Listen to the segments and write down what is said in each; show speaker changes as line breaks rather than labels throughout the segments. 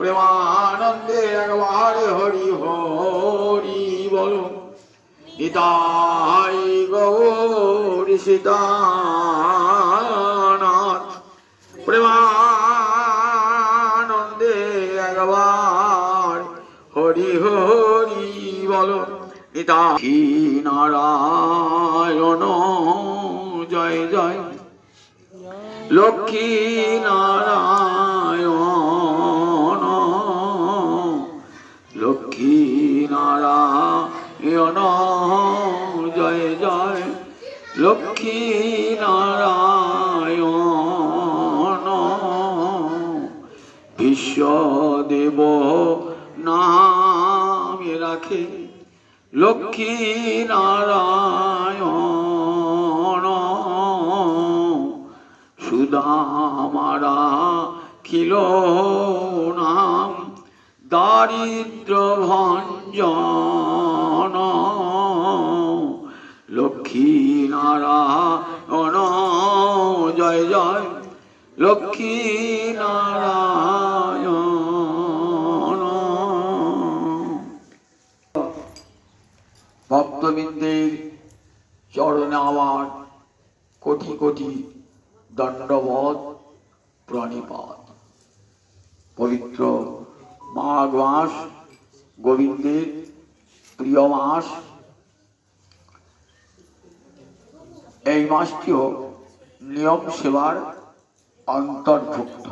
প্রেমানন্দে একবার হরি হরি বলো। নিতাই গৌর সীতানাথ প্রেমানন্দে একবার হরি হরি বলো। নিতাই নারায়ণ জয় জয় লক্ষ্মী নারায়ণ লক্ষ্মী নারায়ণ জয় জয় লক্ষ্মী নারায়ণ বিশ্বদেব নামে রাখে লক্ষ্মী নারায়ণ সুদামারা খিল নাম দারিদ্র ভঞ্জন লক্ষ্মী নারায়ণ জয় জয় লক্ষ্মী নারায়ণ। ভক্তবৃন্দের চরণে আমার কোটি কোটি দণ্ডবত প্রণিপাত। পবিত্র মাঘ মাস গোবিন্দের প্রিয় মাস। এই মাসটিও নিয়ম সেবার অন্তর্ভুক্ত।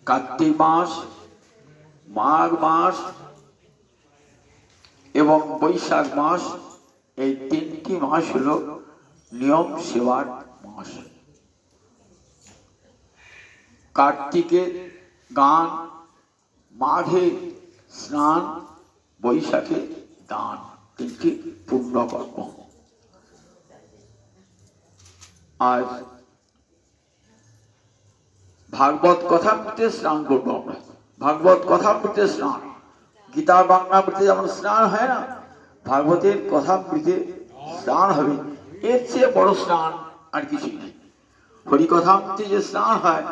কার্তিক মাস, মাঘ মাস এবং বৈশাখ মাস, এই তিনটি মাস হল নিয়ম সেবার মাস। কার্তিকে গান, মাঘে স্নান, বৈশাখে দান, তিনটি পুণ্যকর্ম। আজ ভাগবত কথামৃতে স্নান করবো আমরা। ভাগবত কথামৃতে স্নান, গীতা বাংলামৃতে যেমন স্নান হয় না, ভাগবতের কথামৃতে স্নান হবে। এর চেয়ে বড় স্নান আর কিছুই নেই। হরিকথামৃতে যে স্নান হয়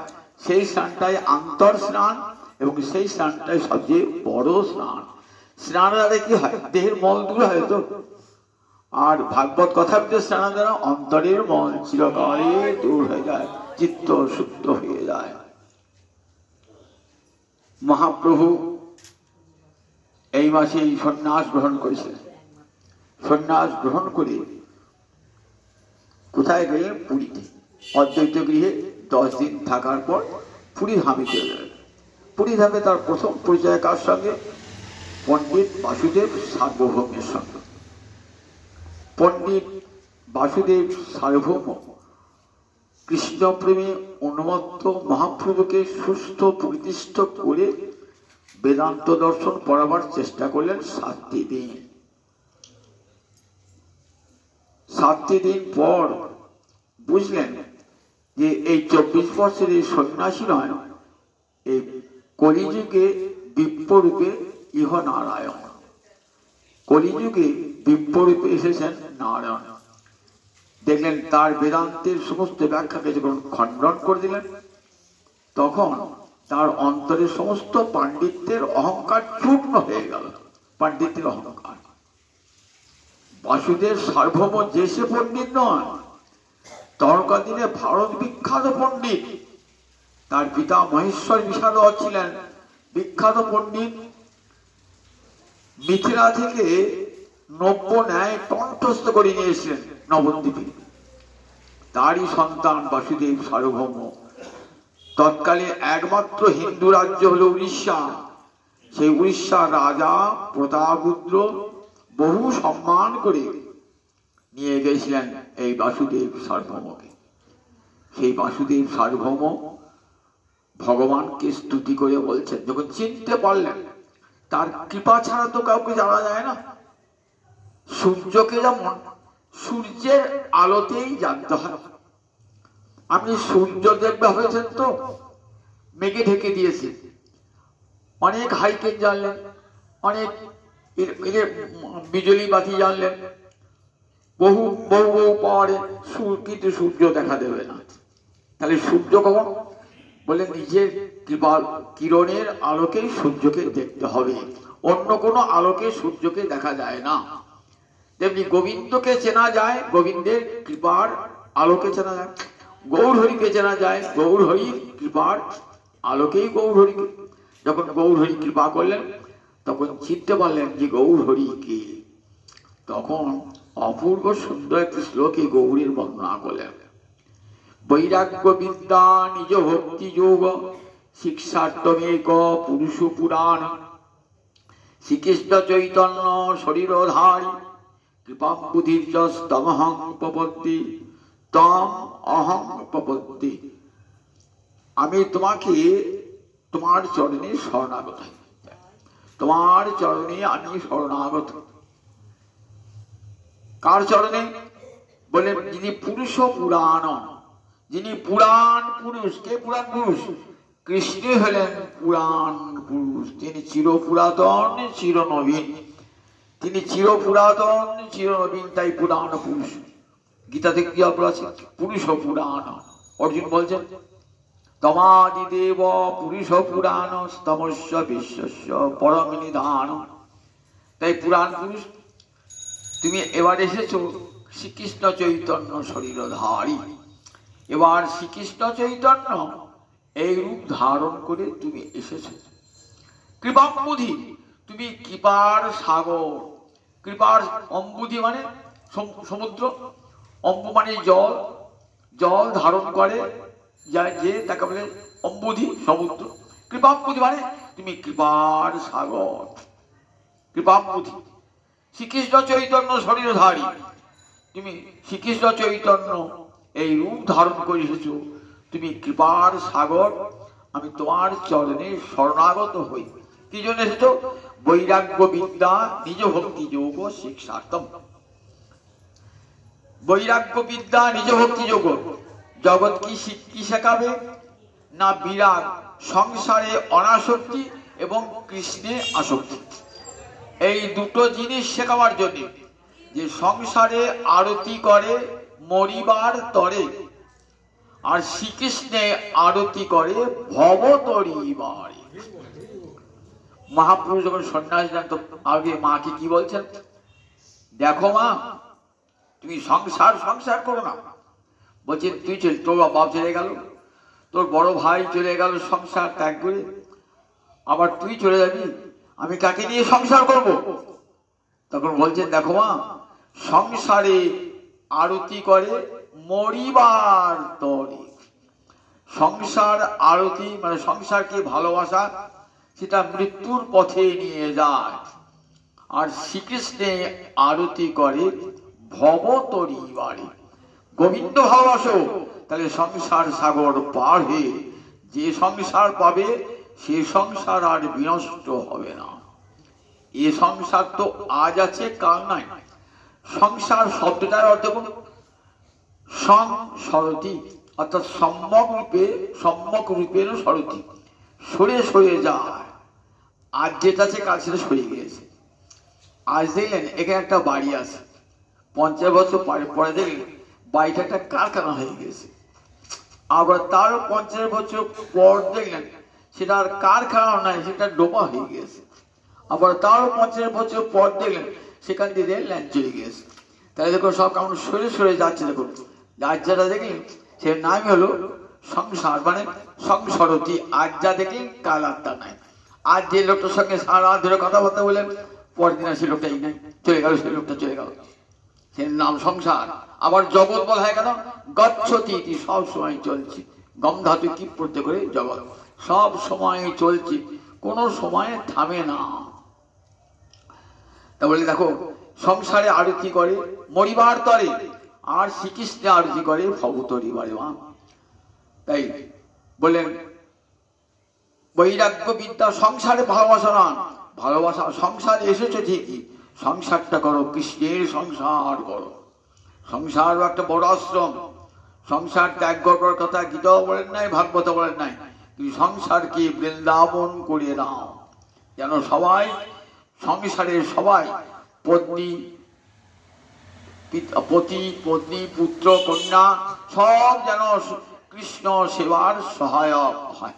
সেই স্নানটাই আন্তর স্নান এবং সেই স্নানটাই সবচেয়ে বড় স্নান। স্নানের দ্বারা কি হয়? দেহের মল দূর হয় তো। আর ভাগবত কথামৃতে স্নান দ্বারা অন্তরের মল চিরকালে দূর হয়ে যায়, চিত্ত শুদ্ধ হয়ে যায়। মহাপ্রভু এই মাসে সন্ন্যাস গ্রহণ করেছিলেন। সন্ন্যাস গ্রহণ করে কোথায় গেলেন? পুরীতে। অদ্বৈত গৃহে 10 দিন থাকার পর পুরী ধামে চলে গেলেন। পুরী ধামে তার প্রথম পরিচয় কার সঙ্গে? পণ্ডিত বাসুদেব সার্বভৌমের সঙ্গে। পণ্ডিত বাসুদেব সার্বভৌম কৃষ্ণপ্রেমে উন্মত্ত মহাপ্রভুকে সুস্থ প্রতিষ্ঠ করে বেদান্ত দর্শন পড়াবার চেষ্টা করলেন 7টি দিন। 7টি দিন পর বুঝলেন যে এই 24 বছরের সন্ন্যাসী নয়, এই কলিযুগে দিব্যরূপে ইহ নারায়ণ। কলিযুগে দিব্যরূপে এসেছেন নারায়ণ। দেখলেন তার বেদান্তের সমস্ত ব্যাখ্যাকে যখন খণ্ডন করে দিলেন, তখন তার অন্তরের সমস্ত পাণ্ডিত্যের অহংকার চূর্ণ হয়ে গেল। পাণ্ডিত্যের অহংকার। বাসুদেব সার্বভৌম যে সে পণ্ডিত নয়, তখনকার দিনে ভারত বিখ্যাত পণ্ডিত। তার পিতা মহেশ্বর বিষাদ ছিলেন বিখ্যাত পণ্ডিত। মিথিলা থেকে নব্য ন্যায় কণ্ঠস্থ করে নিয়েছিলেন নবদ্বীপে। তারই সন্তান বাসুদেব সার্বভৌম। তৎকালে একমাত্র হিন্দু রাজ্য হলো উড়িষ্যা। সেই উড়িষ্যার রাজা প্রতাপরুদ্র বহু সম্মান করে নিয়ে গেছিলেন এই বাসুদেব সার্বভৌমকে। সেই বাসুদেব সার্বভৌম ভগবানকে স্তুতি করে বলছেন, যখন চিনতে পারলেন তার কৃপা ছাড়া তো কাউকে জানা যায় না। সূর্যকে যেমন সূর্যের আলোতেই জানতে হয়। আপনি সূর্য দেখবে হয়েছেন তো, মেঘে ঢেকে দিয়েছে, অনেক হাইকেন জানলেন, অনেক বিজলি বাতি জানলেন, বহু বহু বহু পাওয়ারে, কিন্তু সূর্য দেখা দেবে না। তাহলে সূর্য কখন? বলে নিজের কৃপা কিরণের আলোকেই সূর্যকে দেখতে হবে, অন্য কোনো আলোকে সূর্যকে দেখা যায় না। তেমনি গোবিন্দকে চেনা যায় গোবিন্দের কৃপার আলোকে চেনা যায়, গৌরহরিকে চেনা যায় গৌরহরির কৃপার আলোকেই গৌরহরিকে। যখন গৌরহরি কৃপা করলেন তখন চিনতে পারলেন যে গৌরহরি কে। তখন অপূর্ব সুন্দর একটি শ্লোকে গৌরীর বর্ণনা করলেন। বৈরাগ্য বিদ্যা নিজ ভক্তি যোগ শিক্ষার্থমেক পুরুষ পুরাণ শ্রীকৃষ্ণ চৈতন্য শরীরধারী কৃপাবুধির্যস্তমহং প্রপত্তি তম অহং প্রপত্তি। আমি তোমাকে তোমার চরণে শরণাগত, তোমার চরণে আমি শরণাগত। কার চরণে? বলে যিনি পুরুষ পুরাণ, যিনি পুরাণ পুরুষ। কে পুরাণ পুরুষ? কৃষ্ণ হলেন পুরাণ পুরুষ। তিনি চির পুরাতন চির নবীন, তিনি চির পুরাতন চির নবীন, তাই পুরাণ পুরুষ। গীতাতে কি আছে? পুরুষ পুরাণ। অর্জুন বলছেন তমাদিদেব পুরুষ পুরাণ স্তমস্য বিশ্বস্য পরম নিধান। তাই পুরাণ পুরুষ। তুমি এবার এসেছো শ্রীকৃষ্ণ চৈতন্য শরীরধারী। এবার শ্রীকৃষ্ণ চৈতন্য এই রূপ ধারণ করে তুমি এসেছো। কৃপাম্বুধি, তুমি কৃপার সাগর। কৃপার অম্বুধি মানে সমুদ্র, অম্বু মানে জল, জল ধারণ করে যে তাকে বলে অম্বুধি, সমুদ্র। কৃপাম্বুধি মানে তুমি কৃপার সাগর, কৃপাম্বুধি। শ্রীকৃষ্ণ চৈতন্য শরীরধারী, তুমি শ্রীকৃষ্ণ চৈতন্য এই রূপ ধারণ করে এসেছ, তুমি কৃপার সাগর। আমি তোমার চরণে শরণাগত হই। কি জন্য এসেছ? বৈরাগ্য বিদ্যা নিজ ভক্তি যোগ শিক্ষার্থম। বৈরাগ্য বিদ্যা নিজ ভক্তি যোগ। জগৎ কি শেখাবে? না বিরাগ, সংসারে অনাসক্তি এবং কৃষ্ণে আসক্তি। এই দুটো জিনিস শেখাবার জন্য, যে সংসারে আরতি করে মরিবার তরে, আর শ্রীকৃষ্ণে আরতি করে ভবতরিবারে। মহাপুরুষ যখন সন্ন্যাস নেন তো আগে মাকে কি বলছেন? দেখো মা, তুমি সংসার সংসার করো না। বলছে তুই চল, তোর বাপ চলে গেল, তোর বড় ভাই চলে গেল সংসার ত্যাগ করে, আবার তুই চলে যাবি, আমি কাকে নিয়ে সংসার করব? তখন বলছেন দেখো মা, সংসারে আরতি করে মরিবার তরে। সংসার আরতি মানে সংসারকে ভালোবাসা, সেটা মৃত্যুর পথে নিয়ে যায়। আর শ্রীকৃষ্ণে আরতি করে ভবতরিবারে। গোবিন্দ ভালোবাসো, তাহলে সংসার সাগর পার হয়ে যে সংসার পাবে, সে সংসার আর বিনষ্ট হবে না। এ সংসার তো আজ আছে কাল নাই। সংসার শব্দটার অর্থ কোন? সংসরতি, অর্থাৎ সম্যক রূপের সরতি, সরে সরে যায়। আজ যেটা আছে কাল সেটা সরে গিয়েছে। আজ দেখলেন এখানে একটা বাড়ি আছে, 50 বছর পরে দেখলেন বাড়িটা একটা কারখানা হয়ে গেছে। আবার তারও 50 বছর পর দেখলেন সেটা আর কারখানা নাই, সেটা ডোবা হয়ে গেছে। আবার তারও 50 বছর পর দেখলেন সেখান দিয়ে রেল লাইন চলে গিয়েছে। তাই দেখো সব কেমন সরে সরে যাচ্ছে। দেখুন আজ যেটা দেখলেন সে নাম হলো সংসার, মানে সংসরতি। আজ যা দেখলেন কাল আর তা নাই। আজ যে লোকটার সঙ্গে সারা ধরে কথাবার্তা বললেন, পরের দিন সে লোকটাই নাই, চলে গেল, সেই লোকটা চলে গেল, সে নাম সংসার। আবার জগৎ বলা হয় কেন? গচ্ছতি, সব সময় চলছে। গম ধাতু কি পড়তে করে জগৎ, সব সময় চলছে, কোন সময় থামে না। তা বলে দেখো সংসারে আরতি করে মরিবার তরে, আর শ্রীকৃষ্ণে আরতি করে ভবতরিবারে। তাই বললেন বৈরাগ্য বিদ্যা, সংসারে ভালোবাসা না, ভালোবাসা সংসারে এসেছে ঠিকই, সংসারটা করো, কৃষ্ণের সংসার করো। সংসার একটা বড় আশ্রম। সংসার ত্যাগ করবার কথা গীতাও বলেন নাই, ভাগবত বলেন নাই, কিন্তু সংসারকে বৃন্দাবন করে দাও, যেন সবাই সংসারের সবাই পত্নী পত্নী পুত্র কন্যা সব যেন কৃষ্ণ সেবার সহায়ক হয়। হয়,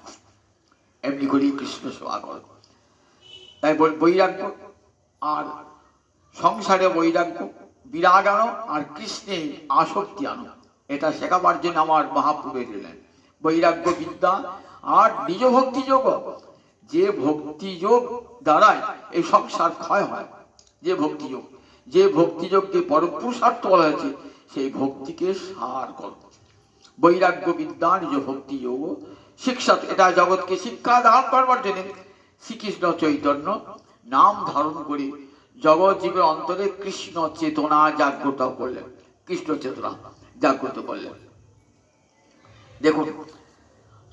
এমনি করেই কৃষ্ণ সেবা করো। তাই বৈরাগ্য আর সংসারে বৈরাগ্য, বিরাগ আনো আর কৃষ্ণে আসক্তি আনো, এটা শেখাবার জন্য আমার মহাপ্রভু এলেন। বৈরাগ্য বিদ্যা আর নিজ ভক্তি যোগ, যে ভক্তি যোগ দ্বারাই এই সংসার ক্ষয় হয়, যে ভক্তিযোগকে পরম পুরুষার্থ বলা হয়েছে, সেই ভক্তিকে সার করো। বৈরাগ্য বিদ্যা নিজ ভক্তি যোগ শিক্ষা, এটা জগৎকে শিক্ষা দান করবার জন্য শ্রীকৃষ্ণ চৈতন্য নাম ধারণ করে জগৎ জীবের অন্তরে কৃষ্ণ চেতনা জাগ্রত করলেন, কৃষ্ণ চেতনা জাগ্রত করলেন। দেখুন,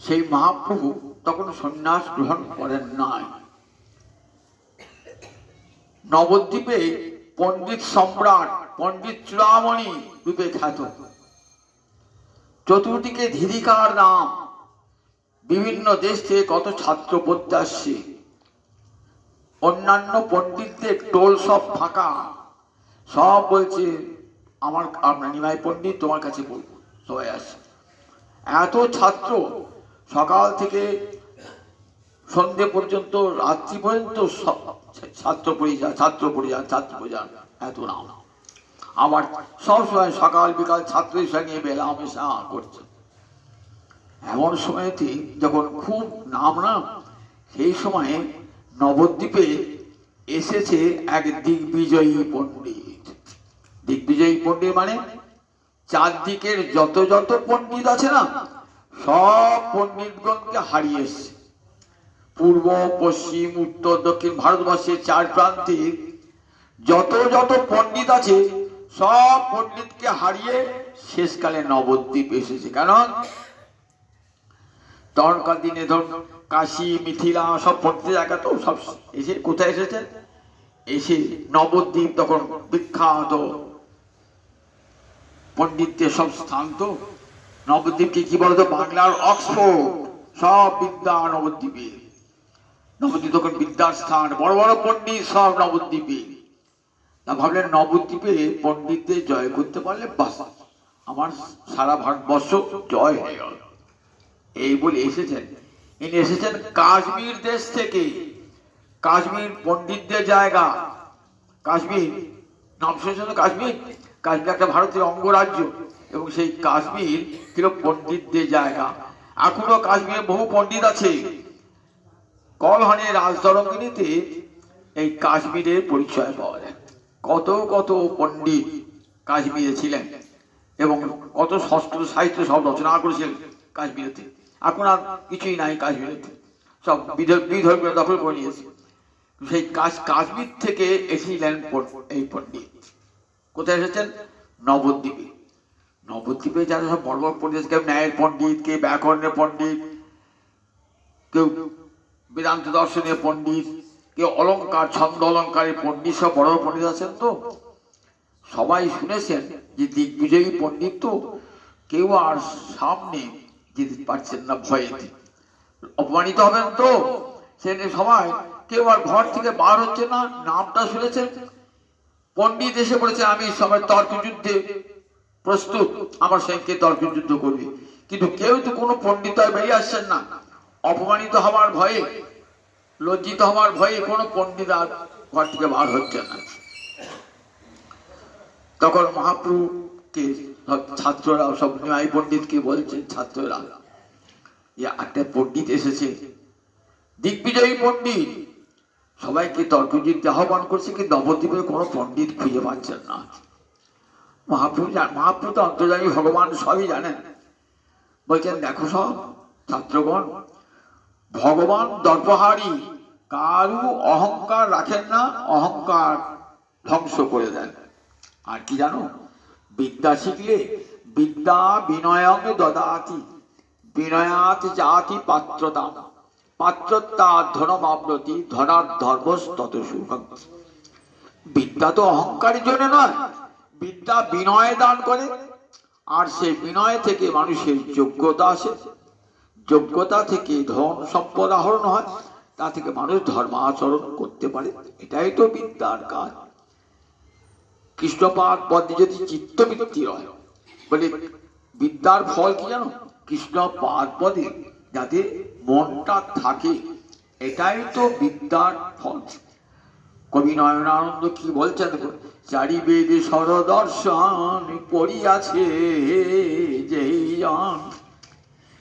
সেই মহাপ্রভু তখন সন্ন্যাস গ্রহণ করেন নাই। নবদ্বীপে পণ্ডিত সম্রাট, পণ্ডিত চূড়ামণি রূপে খ্যাত, চতুর্দিকে ধিধিকার নাম, বিভিন্ন দেশ থেকে কত ছাত্র পড়তে আসছে, অন্যান্য পণ্ডিতদের টোল সব ফাঁকা, সব বলছে আমরা নিমাই পণ্ডিত তোমার কাছে বলবো, সবাই আসছে। এত ছাত্র, সকাল থেকে সন্ধ্যে পর্যন্ত, রাত্রি পর্যন্ত ছাত্র পরিযান, এত নাম। আবার সবসময় সকাল বিকাল ছাত্রের সঙ্গে মেলামেশা করছে। এমন সময়তে যখন খুব নাম, সেই সময়ে নবদ্বীপে এসেছে এক দিগ্বিজয়ী পণ্ডিত। দিগ্বিজয়ী পণ্ডিত মানে চারদিকের যত পণ্ডিত আছে না, সব পণ্ডিতগণকে হারিয়ে এসছে। পূর্ব পশ্চিম উত্তর দক্ষিণ ভারতবর্ষের চার প্রান্তে যত পণ্ডিত আছে, সব পণ্ডিতকে হারিয়ে শেষকালে নবদ্বীপ এসেছে। কারণ তখনকার দিনে ধরুন কাশী মিথিলা সব পড়তে জায়গা, তো সব এসে কোথায় এসেছেন, এসে নবদ্বীপ তখন বিখ্যাত পণ্ডিতদের সব স্থান। তো নবদ্বীপকে কি বলতো, বাংলার অক্সফোর্ড, সব বিদ্যা নবদ্বীপে। নবদ্বীপ তখন বিদ্যার স্থান, বড় বড় পণ্ডিত সব নবদ্বীপে। তা ভাবলেন নবদ্বীপে পণ্ডিতদের জয় করতে পারলে বাস, আমার সারা ভারতবর্ষ জয় হয়ে গেল। এই বলে এসেছেন। ইনি এসেছেন কাশ্মীর দেশ থেকে। কাশ্মীর পণ্ডিতদের জায়গা। কাশ্মীর নাম শুনেছেন তো? কাশ্মীর একটা ভারতের অঙ্গরাজ্য, এবং সেই কাশ্মীর ছিল পণ্ডিতদের জায়গা। এখনো কাশ্মীরে বহু পণ্ডিত আছে। কলহানের রাজতরঙ্গিনীতে এই কাশ্মীরের পরিচয় পাওয়া যায়। কত পণ্ডিত কাশ্মীরে ছিলেন, এবং কত সংস্কৃত সাহিত্য সব রচনা করেছিলেন কাশ্মীরেতে। এখন আর কিছুই নাই কাশ্মীরেতে, সব বিধর্মীয় দখল করে নিয়েছে। সেই কাশ্মীর থেকে এসেছিলেন এই পণ্ডিত। কোথায় এসেছেন? নবদ্বীপে। নবদ্বীপে যারা সব বড় বড় পণ্ডিত, কেউ ন্যায়ের পণ্ডিত, কেউ ব্যাকরণের পণ্ডিত, কেউ বেদান্ত দর্শনের পণ্ডিত, কেউ অলঙ্কার ছন্দ অলঙ্কারের পণ্ডিত, সব বড় বড় পণ্ডিত আছেন। তো সবাই শুনেছেন যে দিগ্বিজয়ী পণ্ডিত, তো কেউ আর সামনে যেতে পারছেন না, ভয়েতে অপমানিত হবেন। তো সেখানে সবাই কেউ আর ঘর থেকে বার হচ্ছে না। নামটা শুনেছেন, পণ্ডিত এসে বলেছে আমি সবাই তর্ক যুদ্ধে প্রস্তুত, আমার সঙ্গে তর্ক যুদ্ধ করবে। কিন্তু কেউ তো কোনো পণ্ডিত বেরিয়ে আসছেন না। অপমানিত হওয়ার ভয়ে, লজ্জিত হওয়ার ভয়ে কোনো পণ্ডিত আর ঘর থেকে বার হচ্ছে না। তখন মহাপ্রভুকে ছাত্ররা, সব নিমাই পণ্ডিতকে বলছেন, ছাত্ররা যে একটা পণ্ডিত এসেছে, দিগ্বিজয়ী পণ্ডিত, সবাইকে তর্কযুদ্ধে আহ্বান করছে, কিন্তু নবদ্বীপে কোনো পণ্ডিত খুঁজে পাচ্ছেন না। মহাপ্রভু তো অন্তর্যামী ভগবান, সবই জানেন। বলছেন দেখো সব ছাত্রগণ, ভগবান দর্পহারী, কারু অহংকার রাখেন না, অহংকার ধ্বংস করে দেন। আর কি জানো, বিদ্যা শিখলে বিদ্যা বিনয়ং দদাতি, বিনয়াত জাতি পাত্রতা, পাত্রতা ধনমাপ্রতি, ধনার ধর্মস্তত সুখং। বিদ্যা তো অহংকারের জন্য নয়, বিদ্যা বিনয় দান করে। আর সেই বিনয় থেকে মানুষের যোগ্যতা আসে, যোগ্যতা থেকে ধন সম্পদ আহরণ হয়, তা থেকে মানুষ ধর্মাচরণ করতে পারে। এটাই তো বিদ্যার কাজ। কৃষ্ণপাদ পদে যদি চিত্তবৃত্তি হয়, বলে বিদ্যার ফল কি জানো? কৃষ্ণপাদ পদে যাতে মনটা থাকে, এটাই তো বিদ্যার ফল। কবি নয়নানন্দ কি বলছেন দেখো, চারি বেদ সরদর্শন পড়িয়াছে যেই জন,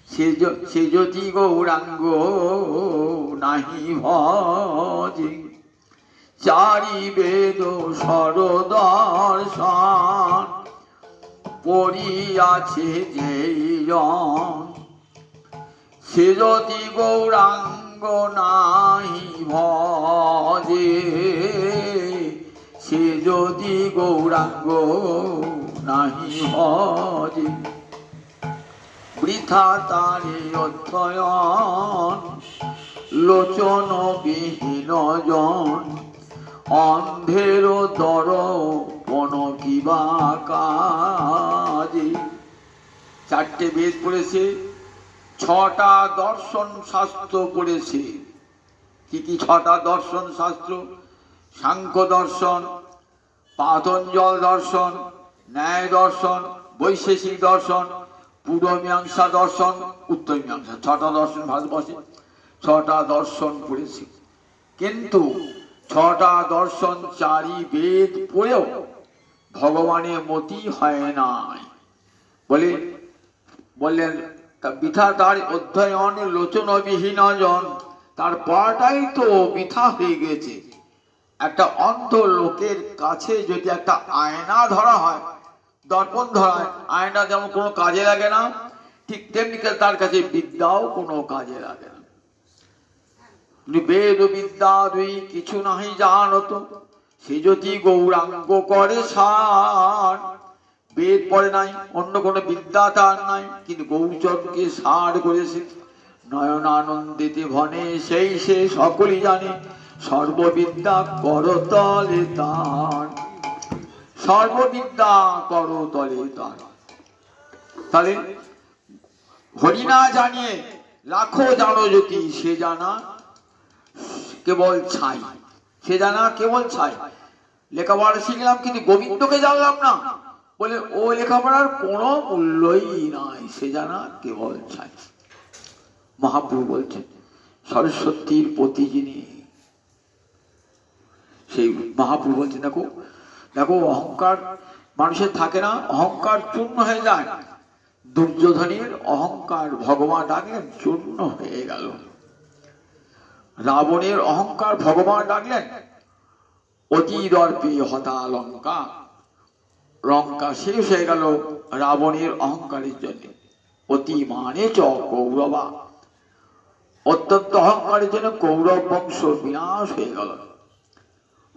সে যদি গৌরাঙ্গ নাহি ভজে। চারি বেদ সরদর্শন পড়িয়াছে যেই জন, সে যদি গৌরাঙ্গ নাহি ভজে, সে যদি গৌরাঙ্গ নাহি ভজে। বৃথা তারে অধ্যয়ন লোচন বিহীন জন, অন্ধের দর্পণ কিবা কাজে। চারটে বেদ পড়েছে, 6টা দর্শন শাস্ত্র পড়েছে। কি কি 6টা দর্শন শাস্ত্র? সাংখ্য দর্শন, পাতঞ্জল দর্শন, ন্যায় দর্শন, বৈশেষিক দর্শন, পূর্ব মীমাংসা দর্শন, উত্তর মীমাংসা। 6টা দর্শন ভারতবর্ষে, 6টা দর্শন পড়েছে। কিন্তু 6টা দর্শন চারি বেদ পড়েও ভগবানের মতি হয় নাই। বললেন বৃথা তার অধ্যয়ন লোচন বিহীন জন, তার পড়াটাই তো বৃথা হয়ে গেছে। একটা অন্ধ লোকের কাছে যদি একটা আয়না ধরা হয়, দর্পণ ধরা হয়, আয়না যেমন কোনো কাজে লাগে না, ঠিক তেমনি তার কাছে বিদ্যাও কোনো কাজে লাগে না। বেদ বিদ্যা দুই কিছু নাহি জানত, সে যদি গৌরাঙ্গ করে সার। বেদ পড়ে নাই, অন্য কোনো বিদ্যা তার নাই, কিন্তু গৌরচরণকে সার করেছে। নয়নানন্দিতে ভনে সেই সে সকলই জানে, সর্ববিদ্যা করতলে তার, সর্ববিদ্যা করতলে তার। তাহলে হরিনা জানিয়ে লাখো জানো যদি, সে জানা কেবল ছাই, সে জানা কেবল ছাই। লেখাপড়া শিখলাম কিন্তু গোবিন্দকে জানলাম না, বলে ও লেখাপড়ার কোনো মূল্যই নাই, সে জানা কেবল ছাই। মহাপ্রভু বলছেন সরস্বতীর প্রতি যিনি, সেই মহাপ্রভু বলছেন দেখো দেখো অহংকার মানুষের থাকে না, অহংকার চূর্ণ হয়ে যায়। দুর্যোধনের অহংকার ভগবান ডাকলেন, চূর্ণ হয়ে গেল। রাবণের অহংকার ভগবান ডাকলেন, অতি দর্পে হতা লঙ্কা, লঙ্কা শেষ হয়ে গেল রাবণের অহংকারের জন্য। অতি মানে চ কৌরবা, অত্যন্ত অহংকারের জন্য কৌরব বংশ বিনাশ হয়ে গেল।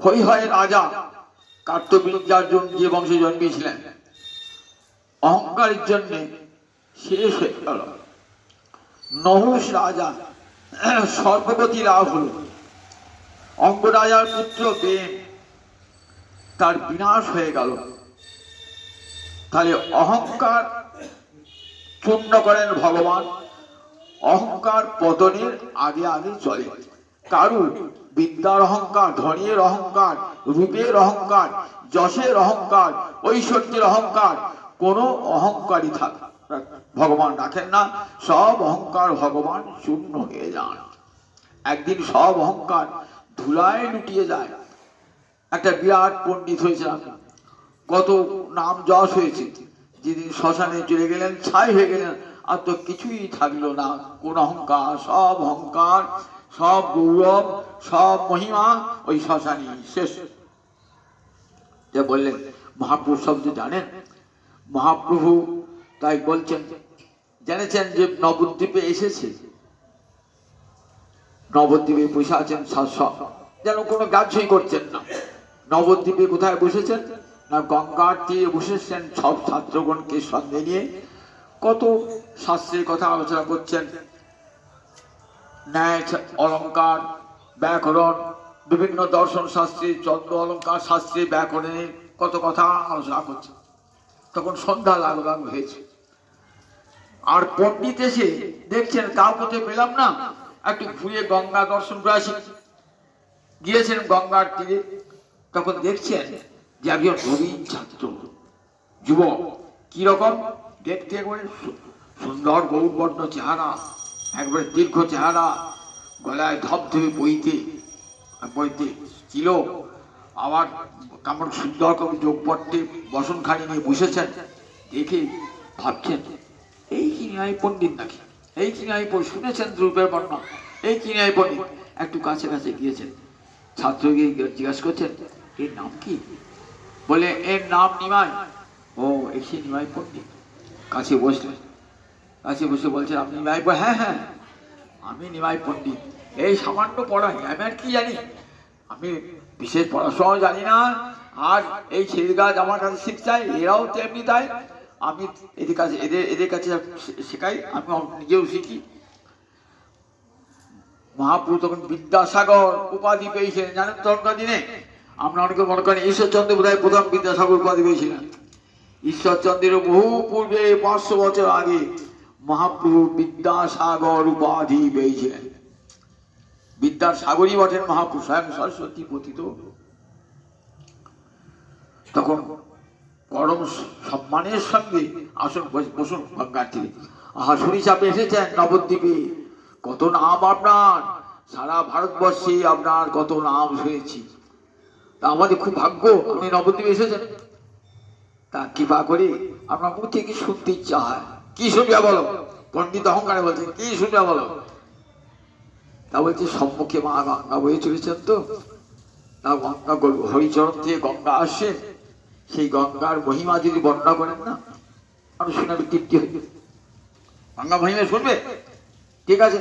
হৈহয় রাজা কার্তবীর্যার্জুন যে বংশে জন্মেছিলেন, অহংকারের জন্য শেষ হয়ে গেল। নহুষ রাজা সর্বগতি লাভ হল, অঙ্গ রাজার পুত্র বেন, তার বিনাশ হয়ে গেল। তাহলে অহংকার চূর্ণ করেন ভগবান। অহংকার পতনের আগে আগে চলে। কারু বিদ্যার অহংকার, ধনের অহংকার, রূপের অহংকার, যশের অহংকার, ঐশ্বর্যের অহংকার, কোনো অহংকারই ভগবান রাখেন না। সব অহংকার ভগবান চূর্ণ হয়ে যান। একদিন সব অহংকার ধুলায় লুটিয়ে যায়। একটা বিরাট পণ্ডিত হয়েছিলাম, কত নাম যশ হয়েছে, যেদিন শ্মশানে চলে গেলেন ছাই হয়ে গেলেন, আর তো কিছুই থাকলো না। কোন অহংকার, সব অহংকার, সব গৌরব, সব মহিমা ওই শ্মশানে শেষ। বললেন মহাপ্রভু শব্দ জানেন? মহাপ্রভু তাই বলছেন, জেনেছেন যে নবদ্বীপে এসেছে, নবদ্বীপে বসে আছেন, যেন কোনো কাজই করছেন না। নবদ্বীপে কোথায় বসেছেন না, গঙ্গার তীরে বসেছেন, সব ছাত্রগণকে সঙ্গে নিয়ে কত শাস্ত্রের কথা আলোচনা করছেন। ন্যায় অলঙ্কার, ব্যাকরণ, বিভিন্ন দর্শন শাস্ত্রে, চন্দ্র অলঙ্কার শাস্ত্রে, ব্যাকরণের কত কথা আলোচনা করছে। তখন সন্ধ্যা লাগু হয়েছে, আর পণ্ডিত এসে দেখছেন কাউকে পেলাম না, একটু ঘুরে গঙ্গা দর্শন করে আসি। গিয়েছেন গঙ্গার তীরে, তখন দেখছেন যে একজন নবীন ছাত্র যুবক, কিরকম দেখতে, করে সুন্দর গৌরবর্ণ চেহারা, একবারে দীর্ঘ চেহারা, গলায় ধবধবে বইতে বইতে ছিল, আবার কেমন সুন্দর করে যোগপট্টে বসনখানি নিয়ে বসেছেন। দেখে ভাবছেন এই কি ন্যায় পণ্ডিত নাকি, এই কি ন্যায় শুনেছেন রূপের বর্ণনা, এই কি ন্যায় পণ্ডিত। একটু কাছে কাছে গিয়েছেন, ছাত্র গিয়ে জিজ্ঞাসা করছেন এর নাম কি? বলে এর নাম নিমাই। ও এসে নিমাই পণ্ডিত। কাছে বসলেন, কাছে বসে বলছেন আপনি নিমাই? হ্যাঁ হ্যাঁ আমি নিমাই পণ্ডিত, এই সামান্য পড়াই, আমি আর কি জানি, আমি বিশেষ পড়াশোনাও জানি না, আর এই ছেলে গাছ আমার কাছে শিখতে চাই, এরাও তেমনি তাই, আমি এদের কাছে শেখাই, আমি নিজেও শিখি। মহাপুরু তখন বিদ্যাসাগর উপাধি পেয়েছিলেন, জানেন তখনকার দিনে আমরা অনেকে মনে করেন ঈশ্বরচন্দ্র বোধহয় প্রথম বিদ্যাসাগর উপাধি পেয়েছিলেন। ঈশ্বরচন্দ্রের বহু পূর্বে 500 বছর আগে মহাপ্রভু বিদ্যাসাগর উপাধি পেয়েছিলেন। বিদ্যার সাগরই বটেন মহাপুরুষ, স্বয়ং সরস্বতী পতিত। তখন পরম সম্মানের সঙ্গে আসন বসুন গঙ্গার তীরে। আহা শুনি চাপে এসেছেন নবদ্বীপে, কত নাম আপনার, সারা ভারতবর্ষে আপনার কত নাম শুনেছি, তা আমাদের খুব ভাগ্য আপনি নবদ্বীপে এসেছেন, তা কৃপা করে আপনার মুখ থেকে শুনতে ইচ্ছা হয়। কি শুনবে বলো? পণ্ডিত অহংকারে বলছেন কি শুনবে বলো? তা বলছে সম্মুখে মা গঙ্গা বয়ে চলেছেন, তো তা গঙ্গা হরিচরণ থেকে গঙ্গা আসছে, সেই গঙ্গার মহিমা যদি বর্ণনা করেন না আর শোনার তৃপ্তি হইবে। গঙ্গা মহিমা শুনবে? ঠিক আছে।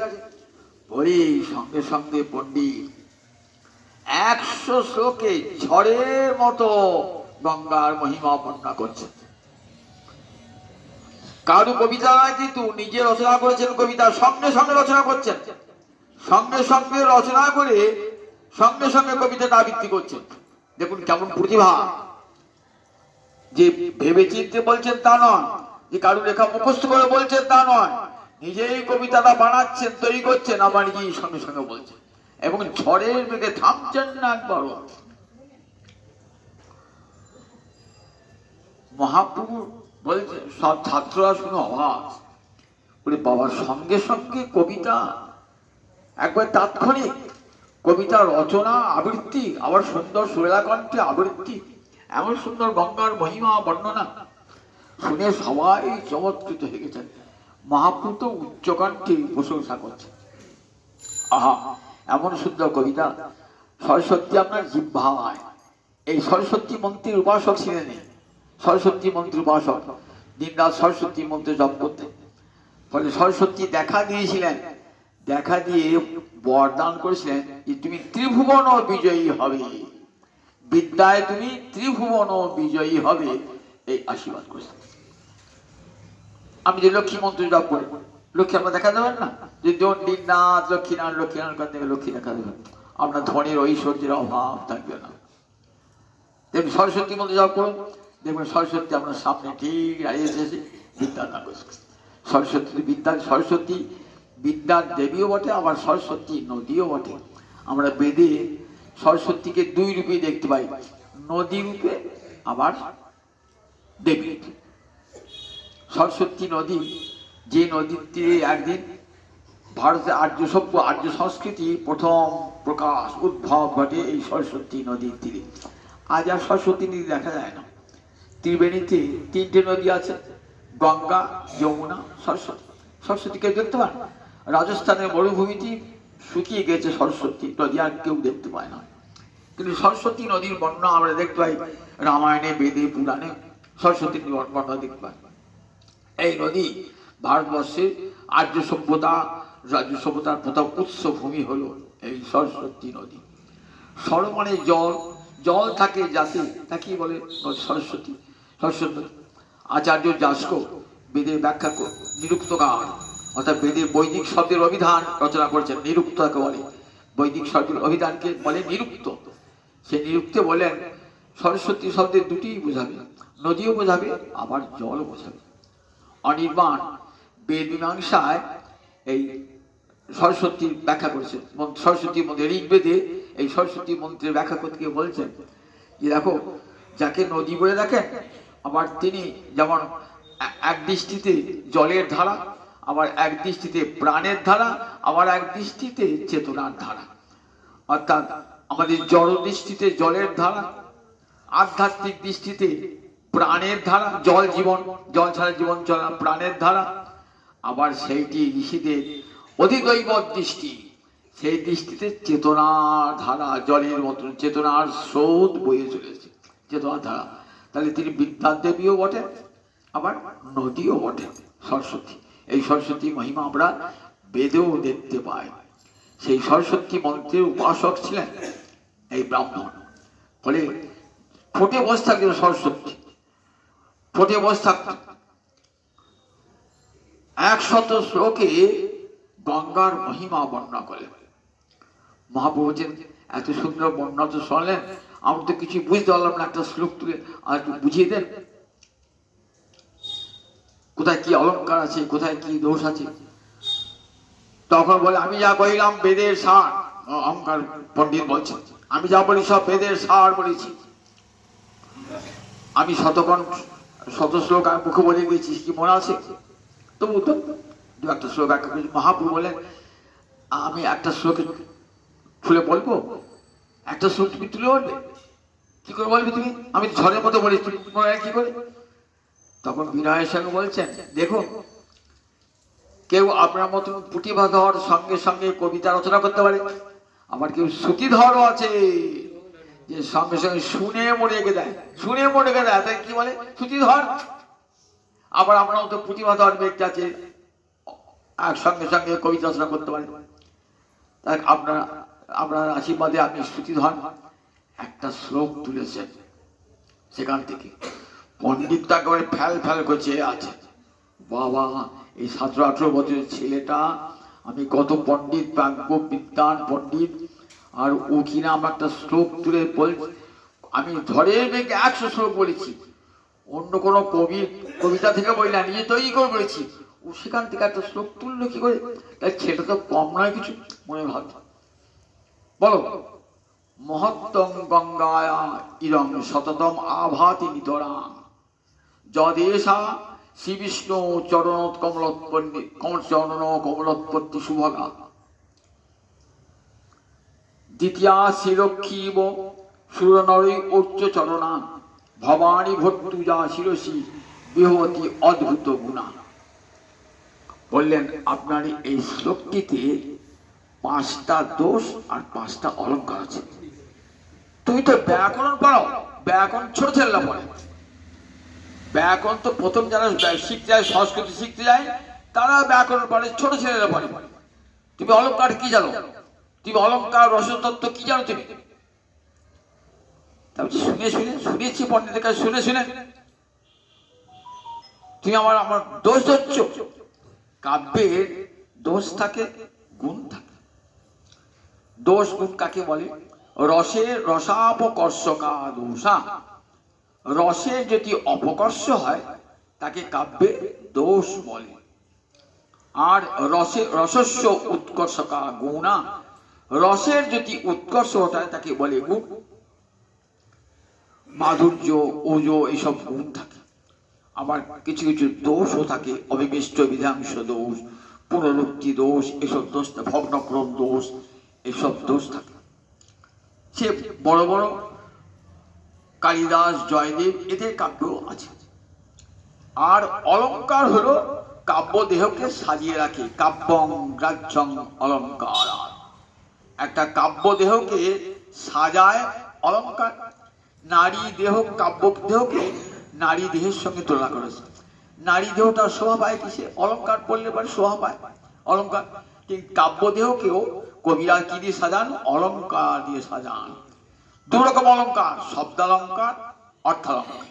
বলি সঙ্গে সঙ্গে পণ্ডিত 100 শ্লোকে ঝড়ের মতো গঙ্গার মহিমা বর্ণনা করছে। কারু কবিতা কিন্তু নিজে রচনা করেছেন, কবিতা সঙ্গে সঙ্গে রচনা করছেন, সঙ্গে সঙ্গে রচনা করে সঙ্গে সঙ্গে কবিতাটা আবৃত্তি করছেন। দেখুন কেমন প্রতিভা, যে ভেবে চিনতে বলছেন তা নয়, যে কারু লেখা মুখস্থ করে বলছেন তা নয়, নিজেই কবিতাটা বানাচ্ছেন, তৈরি করছেন, আবার নিজেই সঙ্গে সঙ্গে বলছেন, এবং ঝড়ের বেগে থামছেন না একবারও। মহাপ্রভু বলছে, সব ছাত্ররা শুনে অবাক, বলে বাবার সঙ্গে সঙ্গে কবিতা, একবার তাৎক্ষণিক কবিতা রচনা আবৃত্তি, আবার সুন্দর সুরেলা কণ্ঠে আবৃত্তি, এমন সুন্দর গঙ্গার মহিমা বর্ণনা শুনে সবাই চমৎকৃত হয়ে গেছেন। মহাপ্রভু তো উচ্চকণ্ঠে প্রশংসা করছে, আহা এমন সুন্দর কবিতা। সরস্বতী আপনার জিহ্বায়, এই সরস্বতী মন্ত্রের উপাসক ছিলেন, সরস্বতী মন্ত্রের উপাসক দিনরাত সরস্বতী মন্ত্র জপ করতেন। ফলে সরস্বতী দেখা দিয়েছিলেন, দেখা দিয়ে বরদান করেছিলেন যে তুমি ত্রিভুবন বিজয়ী হবে, বিদ্যায় তুমি ত্রিভুবন বিজয়ী হবে, এই আশীর্বাদ করেছিলেন। আমি যে লক্ষ্মী মন্ত্র জপ করি, লক্ষ্মী আপনার দেখা দেবেন না, যে দিননাথ লক্ষ্মীনাথ লক্ষ্মীনাথ করতে লক্ষ্মী দেখা দেবেন, আপনার ধনের ঐশ্বর্যের অভাব থাকবে না। দেখুন সরস্বতী মন্ত্র জপ করুন, দেখবেন সরস্বতী আপনার সামনে ঠিক দাঁড়িয়ে এসেছে, বিদ্যা দান করছে। সরস্বতী বিদ্যা, সরস্বতী বিদ্যার দেবীও বটে, আবার সরস্বতী নদীও বটে। আমরা বেদে সরস্বতীকে 2 রূপে দেখতে পাই, নদী রূপে আবার দেবী রূপে। সরস্বতী নদী, যে নদীর তীরে একদিন ভারতের আর্য সভ্য আর্য সংস্কৃতি প্রথম প্রকাশ উদ্ভব ঘটে এই সরস্বতী নদীর তীরে। আজ আর সরস্বতী নদী দেখা যায় না। ত্রিবেণীতে 3টে নদী আছে, গঙ্গা, যমুনা, সরস্বতী। সরস্বতীকে দেখতে পান, রাজস্থানের মরুভূমিটি শুকিয়ে গেছে, সরস্বতী নদী আর কেউ দেখতে পায় না। কিন্তু সরস্বতী নদীর বর্ণনা আমরা দেখতে পাই রামায়ণে, বেদে, পুরাণে সরস্বতী নদীর বর্ণনা দেখতে পাই। এই নদী ভারতবর্ষের আর্য সভ্যতার প্রথম উৎস ভূমি হলো এই সরস্বতী নদী। সর মানে জল, জল থাকে যাতে, তাকে বলে সরস্বতী। সরস্বতী আচার্য যাস্ক বেদের ব্যাখ্যা নিরুক্তকার, অর্থাৎ বেদের বৈদিক শব্দের অভিধান রচনা করেছেন, নিরুক্তকে বলে, বৈদিক শব্দের অভিধানকে বলে নিরুক্ত। সে নিরুক্তে বলেন সরস্বতী শব্দের দুটিই বোঝাবে, নদীও বোঝাবে আবার জলও বোঝাবে। অনির্বাণ বেদ মীমাংসায় এই সরস্বতীর ব্যাখ্যা করেছেন, সরস্বতী মন্ত্রে ঋগ্বেদে এই সরস্বতী মন্ত্রের ব্যাখ্যা করতে গিয়ে বলছেন যে দেখো, যাকে নদী বলে দেখেন, আবার তিনি যেমন এক দৃষ্টিতে জলের ধারা, আবার এক দৃষ্টিতে প্রাণের ধারা, আবার এক দৃষ্টিতে চেতনার ধারা। অর্থাৎ আমাদের জড় দৃষ্টিতে জলের ধারা, আধ্যাত্মিক দৃষ্টিতে প্রাণের ধারা, জল জীবন, জল ছাড়া জীবন চলা, প্রাণের ধারা। আবার সেইটি ঋষিদের অধিদৈব দৃষ্টি, সেই দৃষ্টিতে চেতনার ধারা, জলের মতন চেতনার স্রোত বয়ে চলেছে, চেতনার ধারা। তাহলে তিনি বিদ্যার দেবীও বটেন, আবার নদীও বটেন, সরস্বতী। এই সরস্বতী মহিমা আমরা বেদেও দেখতে পাই। সেই সরস্বতী মন্ত্রের উপাসক ছিলেন এই ব্রাহ্মণ। ফলে ফোটে বসে থাকতেন সরস্বতী, ফোটে বসে থাকতেন। 100 শ্লোকে গঙ্গার মহিমা বর্ণনা করেন। মহাপ্রভু এত সুন্দর বর্ণনা তো শুনলেন, আমরা তো কিছু বুঝতে পারলাম না, একটা শ্লোক তুলে আর একটু বুঝিয়ে দেন, কোথায় কি অলঙ্কার আছে, কোথায় কি দোষ আছে। তখন বলে, আমি যা কহিলাম বেদের সার। অহংকার পণ্ডিত বলছেন, আমি যা বলি সব বেদের সার বলেছি। আমি শত শ্লোক মুখে বলে গেছি, কি মনে আছে? তবু তো দু একটা শ্লোক মহাপ্রভু বলেন, আমি একটা শ্লোকে খুলে বলবো, একটা শ্লোক তুমি তুলে বলবে, কি করে বলবে তুমি? আমি ঝড়ের মতো বলি, তুমি কি করে? তখন বিনয়ের সঙ্গে বলছেন, দেখো, কেউ আপনার মতন পুঁথিবাধর সঙ্গে সঙ্গে কবিতা রচনা করতে পারে, আবার কেউ শ্রুতিধরও আছে, যে সঙ্গে সঙ্গে শুনে মনে রেখে দেয়, শুনে মনে রেখে দেয়, তাই কি বলে শ্রুতিধর। আবার আমরাও তো পুঁথিবাধর ব্যক্তি আছে, আর সঙ্গে সঙ্গে কবিতা রচনা করতে পারে। তাই আপনার আশীর্বাদে আপনি শ্রুতিধর একটা শ্লোক তুলেছেন। সেখান থেকে পণ্ডিত একেবারে ফ্যাল ফ্যাল করছে আছে, বাবা এই 17-18 বছরের ছেলেটা, আমি কত পণ্ডিত, প্রাজ্ঞ বিদ্বান পণ্ডিত, আর ও কিনা আমার একটা শ্লোক তুলে বলছে। আমি ধরে মেঘে 100 শ্লোক বলেছি, অন্য কোনো কবিতা থেকে বই না, নিজে তৈরি করে বলেছি, ও সেখান থেকে একটা শ্লোক তুললো কি করে? তাই ছেলেটা তো কম নয় কিছু, মনে ভাব। বলো, মহত্তম গঙ্গায়া ইরং শততম আভাতি নিতরাং যদেশা শ্রী বিষ্ণু চরণ কমলোৎপত্তি শুভগা দ্বিতীয়া শ্রীরক্ষীব সুরনরী উচ্চ চরণা ভবানী ভট্টুজা শিরসী বিহবতী অদ্ভুত গুণা। বললেন, আপনার এই শ্লোকটিতে 5টা দোষ আর 5টা অলঙ্কার আছে। তুমি তো ব্যাকরণ পাও, ব্যাকরণ ছোট ছেলেরা পড়ে। ব্যাকরণ তো প্রথম যারা শিখতে যায়, সংস্কৃত শিখতে যায়, তারা ব্যাকরণ পড়ে, ছোট ছেলেরা পড়ে। তুমি অলঙ্কার কি জানো? তুমি অলঙ্কার রসতত্ত্ব কি জানো? তুমি শুনেছি পণ্ডিতের কাছে, শুনে তুমি আমার দোষ ধরছ। কাব্যের দোষ থাকে, গুণ থাকে। দোষ গুণ কাকে বলে? রসের রসাপকর্ষকা দোষা। রসের যদি অপকর্ষ হয় তাকে কাব্যে দোষ বলে। আর রসস্য উৎকর্ষকা গুণা, রসের যদি উৎকর্ষ হয় তাকে বলে গুণ। মাধুর্য, ওজো, এইসব গুণ থাকে। আবার কিছু কিছু দোষও থাকে, অবিমিষ্ট বিধাংশ দোষ, পুনরুক্তি দোষ, এসব দোষ, ভগ্নক্রম দোষ, এসব দোষ থাকে। সে বড় বড় কালিদাস, জয়দেব, এদের কাব্য আছে। আর অলঙ্কার হলো কাব্য দেহকে সাজিয়ে রাখে। কাব্যং গ্রাহ্যং অলঙ্কার, একটা কাব্য দেহকে সাজায় অলঙ্কার। নারী দেহ, কাব্য দেহকে নারী দেহের সঙ্গে তুলনা করেছে। নারী দেহটা শোভা পায় কিসে? অলঙ্কার পড়লে পরে শোভা পায়, অলঙ্কার। কিন্তু কাব্য দেহকেও কবিরা কি দিয়ে সাজান? অলঙ্কার দিয়ে সাজান। 2 রকম অলঙ্কার, শব্দালঙ্কার, অর্থালঙ্কার।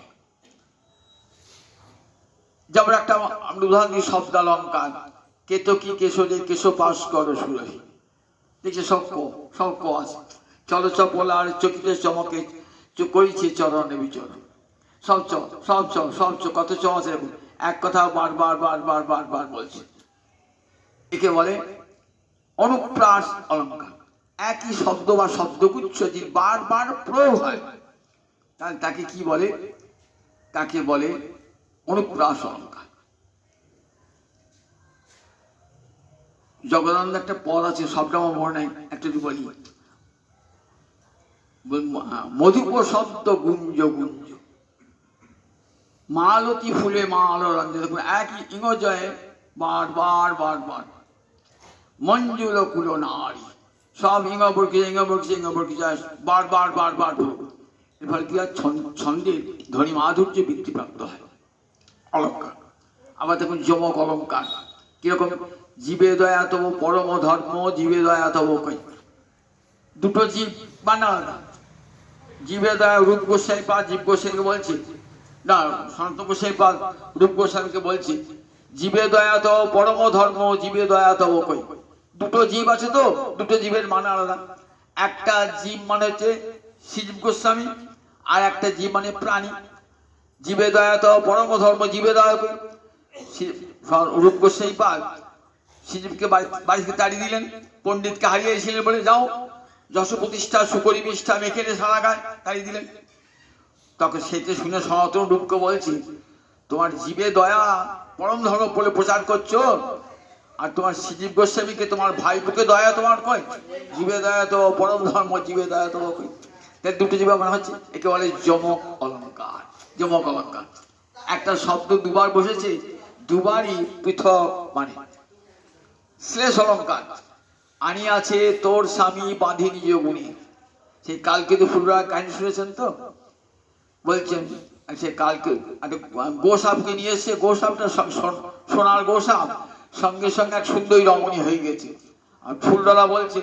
যেমন একটা আমরা উদাহরণ দিই, শব্দালঙ্কার, কেতকী কেশরে কেশ পাশ করো সুরভি। দেখছে সব ক আছে। চল চপলার চকিতে চমকে করেছে চরণে বিচরণ। সব কত চ আছে, এক কথা বার বলছে। একে বলে অনুপ্রাস অলঙ্কার। একই শব্দ বা শব্দগুচ্ছ যদি বারবার প্রয়োগ হয় তাহলে তাকে কি বলে? তাকে বলে অনুপ্রাস অলঙ্কার। জগদানন্দ একটা পদ আছে, সবটা আমার মনে নাই, একটা যদি বলি, মধুপ শব্দ গুঞ্জ গুঞ্জ, মালতী ফুলে মাল রঞ্জ, দেখুন একই ইংজয়ে বার বার বার বার, মঞ্জুল কুল নারী, সব ইঙ্গ বর্গি যায় বার বার বার বার। এর ফলে কি হয়, ছন্দের ধ্বনি মাধুর্য বৃদ্ধিপ্রাপ্ত হয়, অলঙ্কার। আবার দেখুন যমক অলঙ্কার কিরকম, জীবে দয়া তব পরম ধর্ম, জীবে দয়া তব কই, দুটো জীব বানা আলাদা। জীবে দয়া রূপ গোস্বাই পাদ জীব গোস্বাইকে বলছে, না সনাতন গোস্বাই পাদ রূপ গোস্বামীকে বলছে, জীবে দয়া তব পরম ধর্ম, জীবে দয়া তব কই। দুটো জীব আছে তো, দুটো জীবের মানে আলাদা। একটা জীব মানে হচ্ছে শ্রীজীব গোস্বামী, আর একটা জীব মানে প্রাণী। জীবে দয়া তব পরম ধর্ম, জীবে দয়া কই। রূপ গোস্বাই পাদ শ্রীজীবকে বাড়ি থেকে তাড়িয়ে দিলেন, পণ্ডিতকে হারিয়ে এসেছিলেন বলে যাও যশ প্রতিষ্ঠা সুকরি বিষ্ঠা মেখে সারা গায়, তাড়িয়ে দিলেন। তখন সেটা শুনে সনাতন রূপকে বলছি, তোমার জীবে দয়া পরম ধর্ম বলে প্রচার করছো, আর তোমার শ্রীজীব গোস্বামীকে তোমার ভাইপোকে দয়া তোমার কয়, জীবে দয়া তো পরম ধর্ম, জীবে দয়া তো কই। তাই দুটো জীবে মনে হচ্ছে, একে বলে যমক অলঙ্কার। যমক অলঙ্কার একটা শব্দ দুবার বসেছে, দুবারই পৃথক মানে। শ্লেষ অলঙ্কার, আনি আছে তোর স্বামী বাঁধি নিজ গুণে, সেই কালকে তো ফুলরা কাহিনী শুনেছেন তো, বলছেন সে কালকে গোসাপকে নিয়ে এসে, গোসাপটা সোনার গোসাপ সঙ্গে সঙ্গে এক সুন্দরী রমণী হয়ে গেছে। আর ফুলডলা বলছে,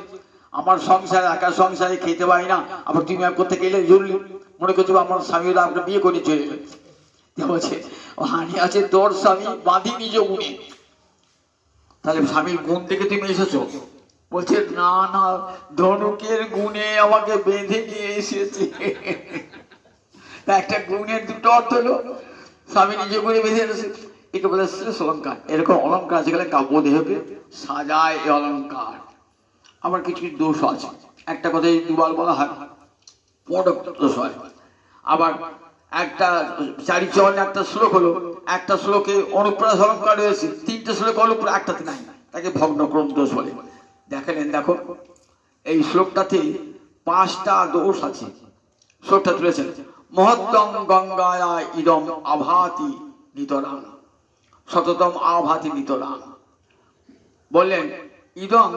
আমার সংসার একা সংসারে খেতে পারি না, আবার তুমি এক করতে গেলে জরুরি মনে করছো আমার স্বামীরা আপনার বিয়ে করে চলে গেলে। বলছে হানি আছে তোর স্বামী বাঁধি নিজ গুণে, তাহলে স্বামীর গুণ থেকে তুমি এসেছো? বলছে না না, ধনুকের গুণে আমাকে বেঁধে নিয়ে এসেছে। একটা গুণের দুটো অর্থ হলো, স্বামী নিজে গুণে বেঁধে এনেছে, একে বলে শ্লেষ অলঙ্কার। এরকম অলঙ্কার যেখানে কাব্য দেহকে সাজায়, এই অলঙ্কার। আবার কিছু কিছু দোষ আছে, একটা কথাই দুবার বলা হয়, দোষ হয়। আবার একটা চারিচরণে একটা শ্লোক হলো, একটা শ্লোকে অনুপ্রাস অলঙ্কার রয়েছে, তিনটে শ্লোক অনুপ্রাস, একটাতে নাই, তাকে ভগ্নক্রম দোষ বলে। দেখেন দেখো এই শ্লোকটাতে 5টা দোষ আছে। শ্লোকটা তুলেছেন, মহত্তম গঙ্গায়া ইদম আভাতি নিতরাং, শততম আভাতি নিতরাং। বললেন ইদম,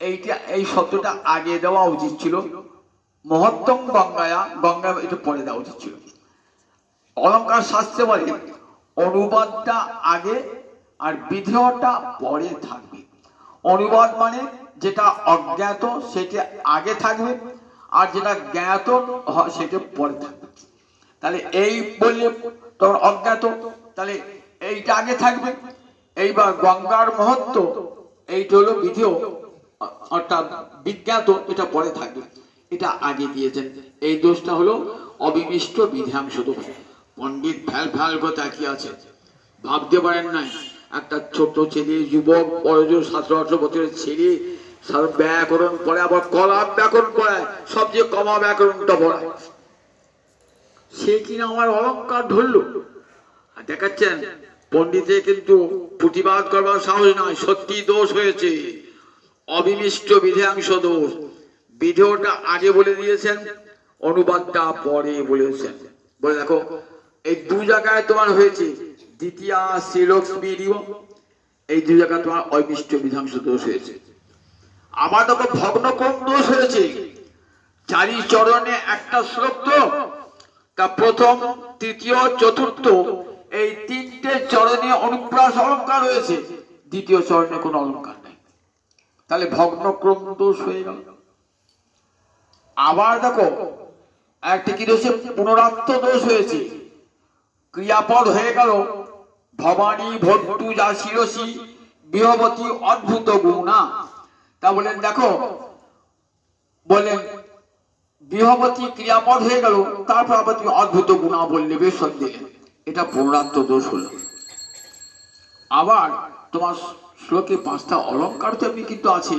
এইটা এই শব্দটা আগে দেওয়া উচিত ছিল, মহত্তম গঙ্গায়া, গঙ্গা এটা পরে দেওয়া উচিত ছিল। অলঙ্কার শাস্ত্রে বলে অনুবাদটা আগে আর বিধেয়টা পরে থাকবে। অনুবাদ মানে যেটা অজ্ঞাত সেটা আগে থাকবে, আর যেটা জ্ঞাত সেটা পরে থাকবে। তাহলে এই বললে তোমার অজ্ঞাত, তাহলে এইটা আগে থাকবে। এইবার গঙ্গার মহত্ব এইটা হলো বিধেয়, অর্থাৎ বিজ্ঞাত, এটা পরে থাকবে, এটা আগে দিয়েছেন। এই দোষটা হলো অবিমিষ্ট বিধাংশ দোষ। পণ্ডিত ফ্যাল ফ্যাল করে তাকিয়ে আছে, ভাবতে পারেন নাই একটা ছোট ছেলে, যুবক, বড়জোর 17-18 বছরের ছেলে ব্যাকরণ পড়ে, আবার কলাম ব্যাকরণ পড়ায়, সবচেয়ে কমা ব্যাকরণটা পড়ায়, সে কিনা আমার অলঙ্কার ধরল। আর দেখাচ্ছেন পণ্ডিতে কিন্তু প্রতিবাদ করবার সাহস নয়, সত্যি দোষ হয়েছে, অবিমিষ্ট বিধাংশ দোষ। বিধেয়টা আগে বলে দিয়েছেন, অনুবাদটা পরে বলেছেন। বলে দেখো এই দু জায়গায় তোমার হয়েছে, দ্বিতীয়া শ্রীলক্ষ্মী দিও, এই দু জায়গায় তোমার অবিমিষ্ট বিধাংশ দোষ হয়েছে। আমার দেখো ভগ্নক্রম দোষ হয়েছে। চারি চরণে একটা শ্লোক তো, তা প্রথম, তৃতীয়, চতুর্থ এই 3টে চরণে অনুপ্রাস অলঙ্কার রয়েছে, দ্বিতীয় চরণে কোনো অলঙ্কার নেই, তাহলে ভগ্নক্রম দোষ হয়ে গেল। আবার দেখো একটা কি দোষে পুনরাত্ম দোষ হয়েছে, ক্রিয়াপদ হয়ে গেল ভবানী ভট্টু যা শিরসী বিহবতী অদ্ভুত গুণা। তা বলেন দেখো, বলেন বিহবতী ক্রিয়াপদ হয়ে গেল, তারপর আবার তুমি অদ্ভুত গুণা বললে, বেশ দিলেন, এটা পুনরাত্ম দোষ হলো। আবার তোমার শ্লোকে 5টা অলঙ্কার তো এমনি কিন্তু আছে।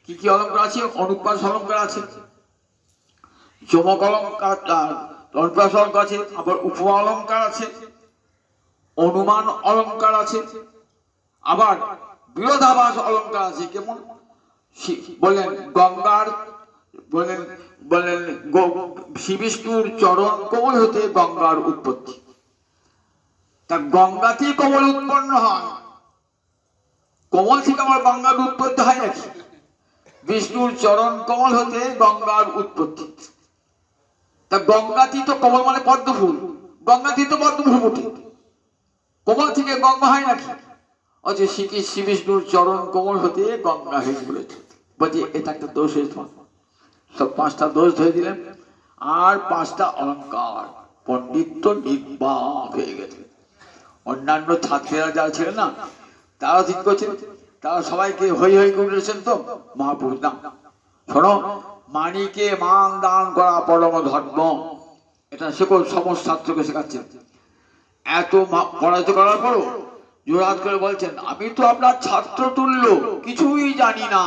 কি কি অলঙ্কার আছে? অনুপ্রাস অলঙ্কার আছে, যমক অলঙ্কার, অনুপ্রাস অলঙ্কার আছে, আবার উপমা অলঙ্কার আছে, অনুমান অলঙ্কার আছে, আবার বিরোধাভাস অলঙ্কার আছে। কেমন? বললেন গঙ্গার, বললেন বললেন শ্রী বিষ্ণুর চরণ কমল হতে গঙ্গার উৎপত্তি। তা গঙ্গাতেই কমল উৎপন্ন হয়, কমল থেকে আমার গঙ্গার উৎপত্তি হয় নাকি? বিষ্ণুর চরণ কমল হতে গঙ্গার উৎপত্তি। তা গঙ্গাতেই তো কমল মানে পদ্ম ফুল, গঙ্গাতেই তো পদ্ম ফুল ওঠে, কমল থেকে গঙ্গা হয় নাকি? অথচ শ্রী বিষ্ণুর চরণ কমল হতে গঙ্গা হয়ে বলেছে। বলছি এটা একটা দোষ হয়েছে। সব 5টা দোষ ধরে দিলেন, আর 5টা অলঙ্কার। পণ্ডিত তো নির্বাক হয়ে গেছে। অন্যান্য ছাত্রীরা যারা ছিলেন না, তারা ঠিক করছেন, তারা সবাইকে হই হই করে উঠেছেন। তো মহাপুরুষ না, শোনো, মানিকে মান দান করা পরম ধর্ম, এটা সকল সমস্ত ছাত্রকে শেখাচ্ছেন। এত পড়াশোনা করার পরও জোড়হাত করে বলছেন, আমি তো আপনার ছাত্র তুল্য, কিছুই জানি না।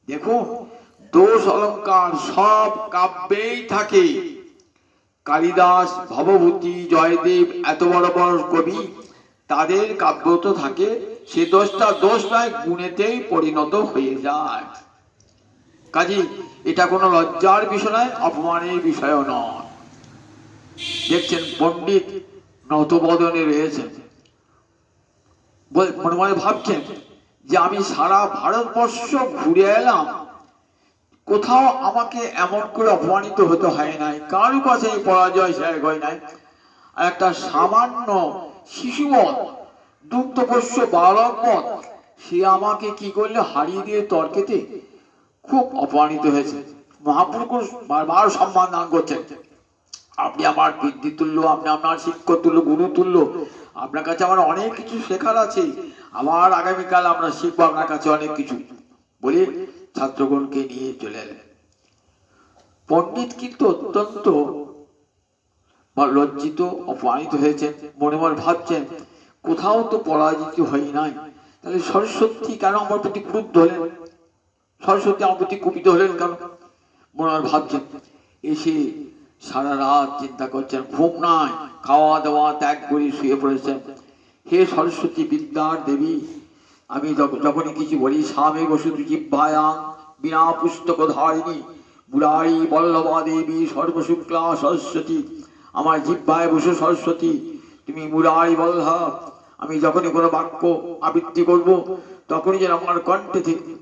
দেখুন, দোষ অলঙ্কার সব কাব্যেই থাকে। কালিদাস, ভবভূতি, জয়দেব, এত বড় বড় কবি, তাদের কাব্য তো থাকে, সে দোষটা দোষ নয়, গুণেতেই পরিণত হয়ে যায়। কাজী এটা কোনো লজ্জার বিষয় নয়, অপমানের বিষয়ও নয়। দেখছেন পণ্ডিত নতবদনে রয়েছেন, মনে মনে ভাবছেন যে আমি সারা ভারতবর্ষ ঘুরে এলাম, কোথাও আমাকে এমন করে অপমানিত হতে হয় নাই, কারো কাছে পরাজয় শেয়ার হয় নাই। একটা সামান্য শিশুবৎ, দুগ্ধপোষ্য বালকবৎ, সে আমাকে কি করলে হারিয়ে দিয়ে তর্কেতে খুব অপমানিত হয়েছে। মহাপুরুষ বারবার সম্মান দান করছেন, আপনি আমার পিতৃতুল্য, আপনি আপনার শিক্ষক তুল্য, গুরু তুল্য, আপনার কাছে আমার অনেক কিছু শেখার আছে, আবার আগামীকাল আমরা শিখবো আপনার কাছে অনেক কিছু, বলে ছাত্রগণকে নিয়ে চলে এলেন। পণ্ডিত কিন্তু অত্যন্ত লজ্জিত, অপমানিত হয়েছেন। মনে মনে ভাবছেন, কোথাও তো পরাজিত হই নাই, তাহলে সরস্বতী কেন আমার প্রতি ক্রুদ্ধ হলেন, সরস্বতী আমার প্রতি কুপিত হলেন কেন? মনে মনে ভাবছেন। এসে সারা রাত চিন্তা করছেন, ঘুম নাই, খাওয়া দাওয়া ত্যাগ করে শুয়ে পড়েছেন। হে সরস্বতী বিদ্যার দেবী, আমি যখনই কিছু বলি, স্বামী বসুধু জিহ্বায়াং বিনা পুস্তক ধারিণী মুরারি বল্লভা দেবী সর্বশুক্লা সরস্বতী, আমার জিহ্বায় বসু সরস্বতী, তুমি মুরারি বল্লভ। আমি যখনই কোনো বাক্য আবৃত্তি করব, তখনই যেন আমার কণ্ঠে থেকে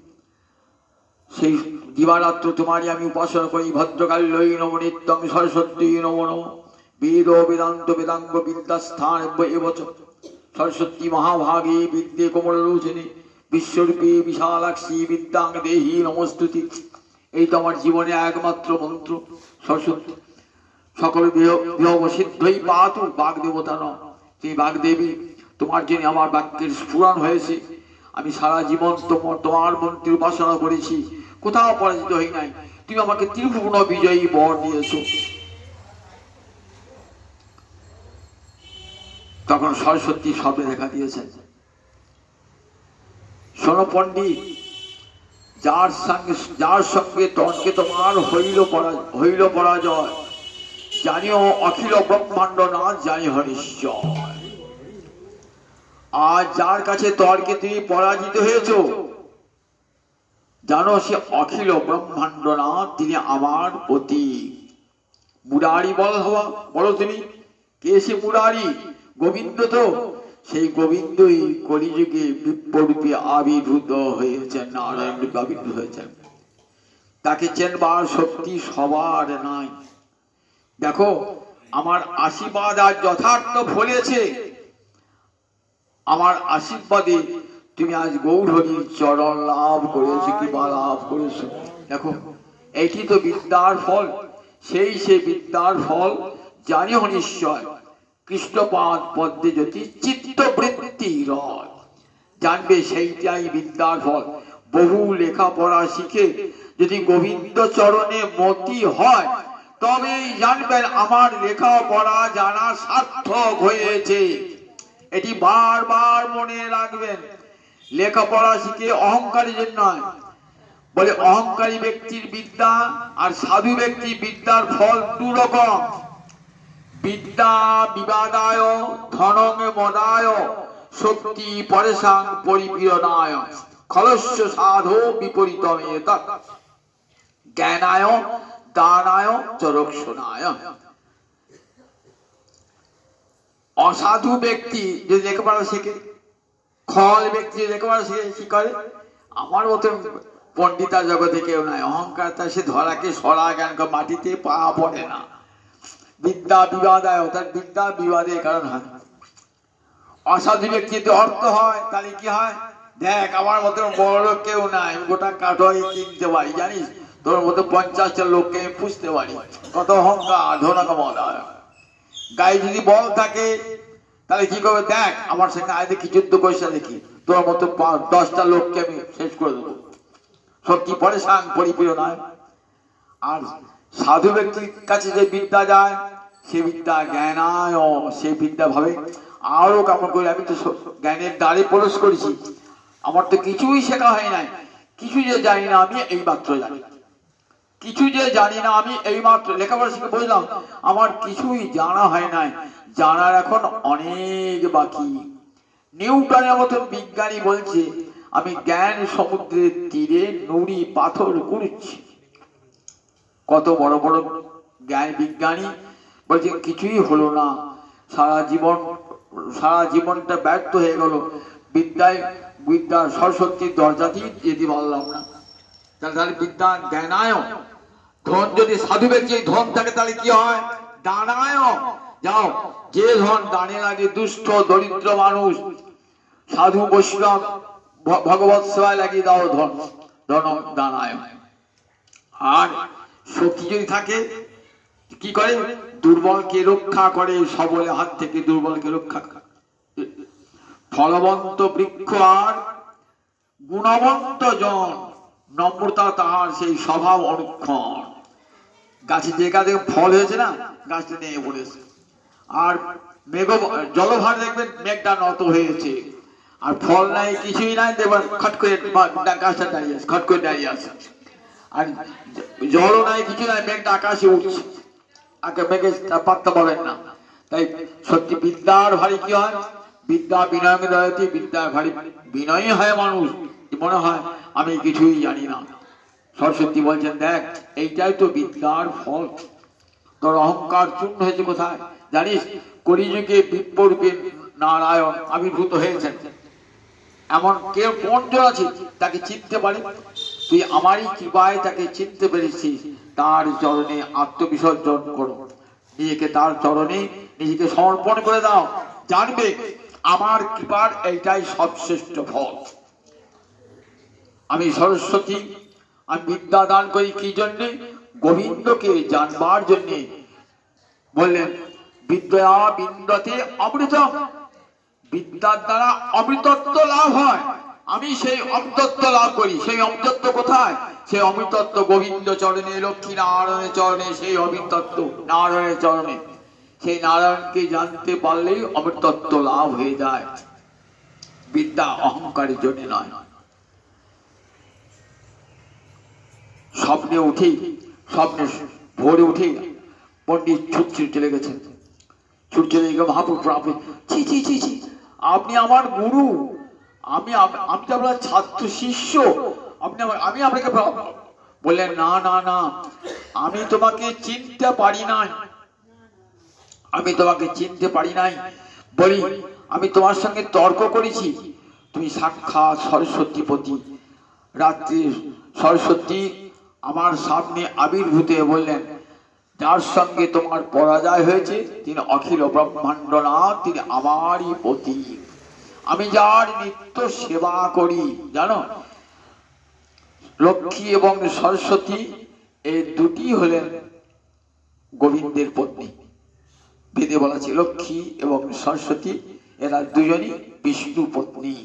সেই দিবারাত্র তোমারই আমি উপাসনা করি। ভদ্রকাল্যই নম নিত্যং সরস্বতী নম নম, বেদ বেদান্ত বেদাঙ্গ বিদ্যাস্থান এবচ সরস্বতী মহাভাগে বিদ্যে কমলোচনে বিশ্বরূপে বিশালাক্ষী বিদ্যাং দেহি নমস্তুতি। এই তো আমার জীবনে একমাত্র মন্ত্র, সরস্বতী। সকল সিদ্ধই পাতু, বাগদেবতা ন, সেই বাগদেবী, তোমার জন্য আমার বাক্যের স্ফুরণ হয়েছে। আমি সারা জীবন তোমার মন্ত্রের উপাসনা করেছি, কোথাও পরাজিত হই নাই। তুমি আমাকে ত্রিভুবন বিজয়ী বর দিয়েছ। তখন সরস্বতী শব্দে দেখা দিয়েছেন, শোনো পণ্ডিত, যার সঙ্গে তর্কে তোমার হইল পরাজয়, জানিও অখিল ব্রহ্মাণ্ড না জানি হরিশ্বর। আর যার কাছে তর্কে তুমি পরাজিত হয়েছ, জানো সে অখিল ব্রহ্মাণ্ড না, তিনি আমার পতি। মুরারি বলো তুমি, কে সে মুরারি? গোবিন্দ তো, সেই গোবিন্দই কলিযুগে বিপ্ররূপে আবির্ভূত হয়েছেন, নারায়ণ রূপে আবির্ভূত হয়েছেন। তাকে চেনবার শক্তি সবার নাই। দেখো, আমার আশীর্বাদ আজ যথার্থ ফলেছে। আমার আশীর্বাদে তুমি আজ গৌরহরির চরণ লাভ করেছো, কৃপা লাভ করেছো। দেখো, এটি তো বিদ্যার ফল, সে বিদ্যার ফল জানি নিশ্চয়। কৃষ্ণপাদ পদ্মে যদি চিত্তবৃত্তি রয়, জানবে সেইটাই বিদ্যার ফল। বহু লেখাপড়া শিখে যদি গোবিন্দ চরণে মতি হয়, তবেই জানবেন আমার লেখাপড়া জানা সার্থক হয়েছে। এটি বারবার মনে রাখবেন। লেখাপড়া শিখে অহংকারী জন্য নয়, বলে অহংকারী ব্যক্তির বিদ্যা আর সাধু ব্যক্তির বিদ্যার ফল দুরকম। বিদ্যা বিবাদায় ধনং মদায় শক্তি পরেশাং পরিপীড়নায় খলস্য সাধো বিপরীতমে তৎ জ্ঞানায় দানায় চরক্ষণায়। অসাধু ব্যক্তি যদি লেখাপড়া শেখে, খল ব্যক্তি যদি লেখাপড়া শিখে কি করে, আমার মতন পণ্ডিতার জগতে কেউ নাই, অহংকার তার সে ধরাকে সরা জ্ঞান মাটিতে পা পড়ে না। বিদ্যা বিবাদায়, অর্থাৎ বিদ্যা বিবাদের কারণ হয়। অসাধু ব্যক্তি যদি অর্থ হয় তাহলে কি হয়, দেখ আমার মতন বড় কেউ নাই, গোটা কাঠই কিনতে পারি, জানিস তোর মতো 50টা লোককে আমি পুষতে পারি, কত অহংকার ধনক মদায়। গায়ে যদি বল থাকে তাহলে কি করবে, দেখ আমার সঙ্গে আয় দেখি, যুদ্ধ করিস দেখি, তোর মতো 10টা লোককে আমি শেষ করে দেবো। শক্তি পরেশান পরিপীড়নায়। আর সাধু ব্যক্তির কাছে যে বিদ্যা যায় সে বিদ্যা জ্ঞানায়, সে বিদ্যা ভাবে আরো কামন করি, আমি তো জ্ঞানের দ্বারে প্রবেশ করেছি, আমার তো কিছুই শেখা হয় নাই, কিছু যে জানি না আমি এই মাত্র জানি, কিছু যে জানি না আমি এই মাত্র লেখাপড়া শিখে বুঝলাম, আমার কিছুই জানা হয় নাই, জানার এখন অনেক বাকি। নিউটনের মতন বিজ্ঞানী বলছে আমি জ্ঞান সমুদ্রের তীরে নুড়ি পাথর কুড়ছি। কত বড় বড় জ্ঞান বিজ্ঞানী বলছে কিছুই হলো না, সারা জীবনটা ব্যর্থ হয়ে গেল, বিদ্যা সরস্বতীর দরজাতেই যেতে পারলাম না। তাহলে বিদ্যা জ্ঞানায়, ধন যদি সাধু ব্যক্তি ধন থাকে তাহলে কি হয়, দানায়, যাও যে ধন দানে লাগে দুষ্ট দরিদ্র মানুষ, সাধু বৈষ্ণব ভগবত সেবায় লাগিয়ে দাও ধন, ধন দানায়। আর শক্তি যদি থাকে কি করে, দুর্বলকে রক্ষা করে, সবলের হাত থেকে দুর্বলকে রক্ষা করে। ফলবন্ত বৃক্ষ আর গুণবন্ত জন, নম্রতা তাহার সেই স্বভাব অনুক্ষণ। গাছে যে গাছে ফল হয়েছে না, গাছটা নিয়ে পড়েছে, আর জলভার দেখবেন মেঘটা নত হয়েছে, আর ফল নাই কিছুই নাই, দেখবেন খট করে গাছটা দাঁড়িয়ে আছে, খট করে দাঁড়িয়ে আছে, আর জলও নাই কিছু নাই, মেঘটা আকাশে উঠছে, আগে মেঘে পাত্তা বলেন না। তাই সত্যি বিদ্যার ভারী কি হয়, বিদ্যা বিনয় দয়াতে, বিদ্যার ভারী বিনয়ী হয় মানুষ, মনে হয় আমি কিছুই জানি না। সরস্বতী বলছেন দেখ এইটাই তো বিদ্যার ফল, তোর অহংকার চূর্ণ হয়েছে কোথায় জানিস, কলিযুগে বিপ্ররূপে নারায়ণ আবির্ভূত হয়েছেন, এমন কেউ কোন জন আছে তাকে চিনতে পারে, তুই আমারই কৃপায় তাকে চিনতে পেরেছিস, তার চরণে আত্মবিসর্জন করো, নিজেকে তার চরণে নিজেকে সমর্পণ করে দাও, জানবে আমার কৃপার এইটাই সবশ্রেষ্ঠ ফল। আমি সরস্বতী, আমি বিদ্যা দান করি কি জন্যে, গোবিন্দকে জানবার জন্যে। বললেন বিদ্যা বিন্দতে অমৃতম, বিদ্যার দ্বারা অমৃতত্ব লাভ হয়, আমি সেই অমৃতত্ব লাভ করি। সেই অমৃতত্ব কোথায়, সেই অমৃতত্ব গোবিন্দ চরণে, লক্ষ্মী নারায়ণের চরণে, সেই অমৃতত্ব নারায়ণের চরণে। সেই নারায়ণকে জানতে পারলেই অমৃতত্ব লাভ হয়ে যায়, বিদ্যা অহংকারের জন্য নয়। স্বপ্নে উঠেই, স্বপ্নে ভোরে উঠেই পণ্ডিত ছুটছে চলে গেছেন, ছুটছে মহাপুর, ছি ছি ছি ছি, আপনি আমার গুরু, আমি তো আপনার ছাত্র শিষ্য, আমি আপনাকে বললেন না না না, আমি তোমাকে চিনতে পারি নাই, আমি তোমাকে চিনতে পারি নাই, বলি আমি তোমার সঙ্গে তর্ক করেছি, তুমি সাক্ষাৎ সরস্বতীপতি। রাত্রি সরস্বতী আমার সামনে আবির্ভূত বললেন যার সঙ্গে তোমার পরাজয় হয়েছে তিনি অখিল ব্রহ্মাণ্ডনাথ, তিনি আমারই পতি, আমি যার নিত্য সেবা করি। জানো লক্ষ্মী এবং সরস্বতী এই দুটি হলেন গোবিন্দের পত্নী, বেদে বলা আছে লক্ষ্মী এবং সরস্বতী এরা দুজনই বিষ্ণু পত্নী।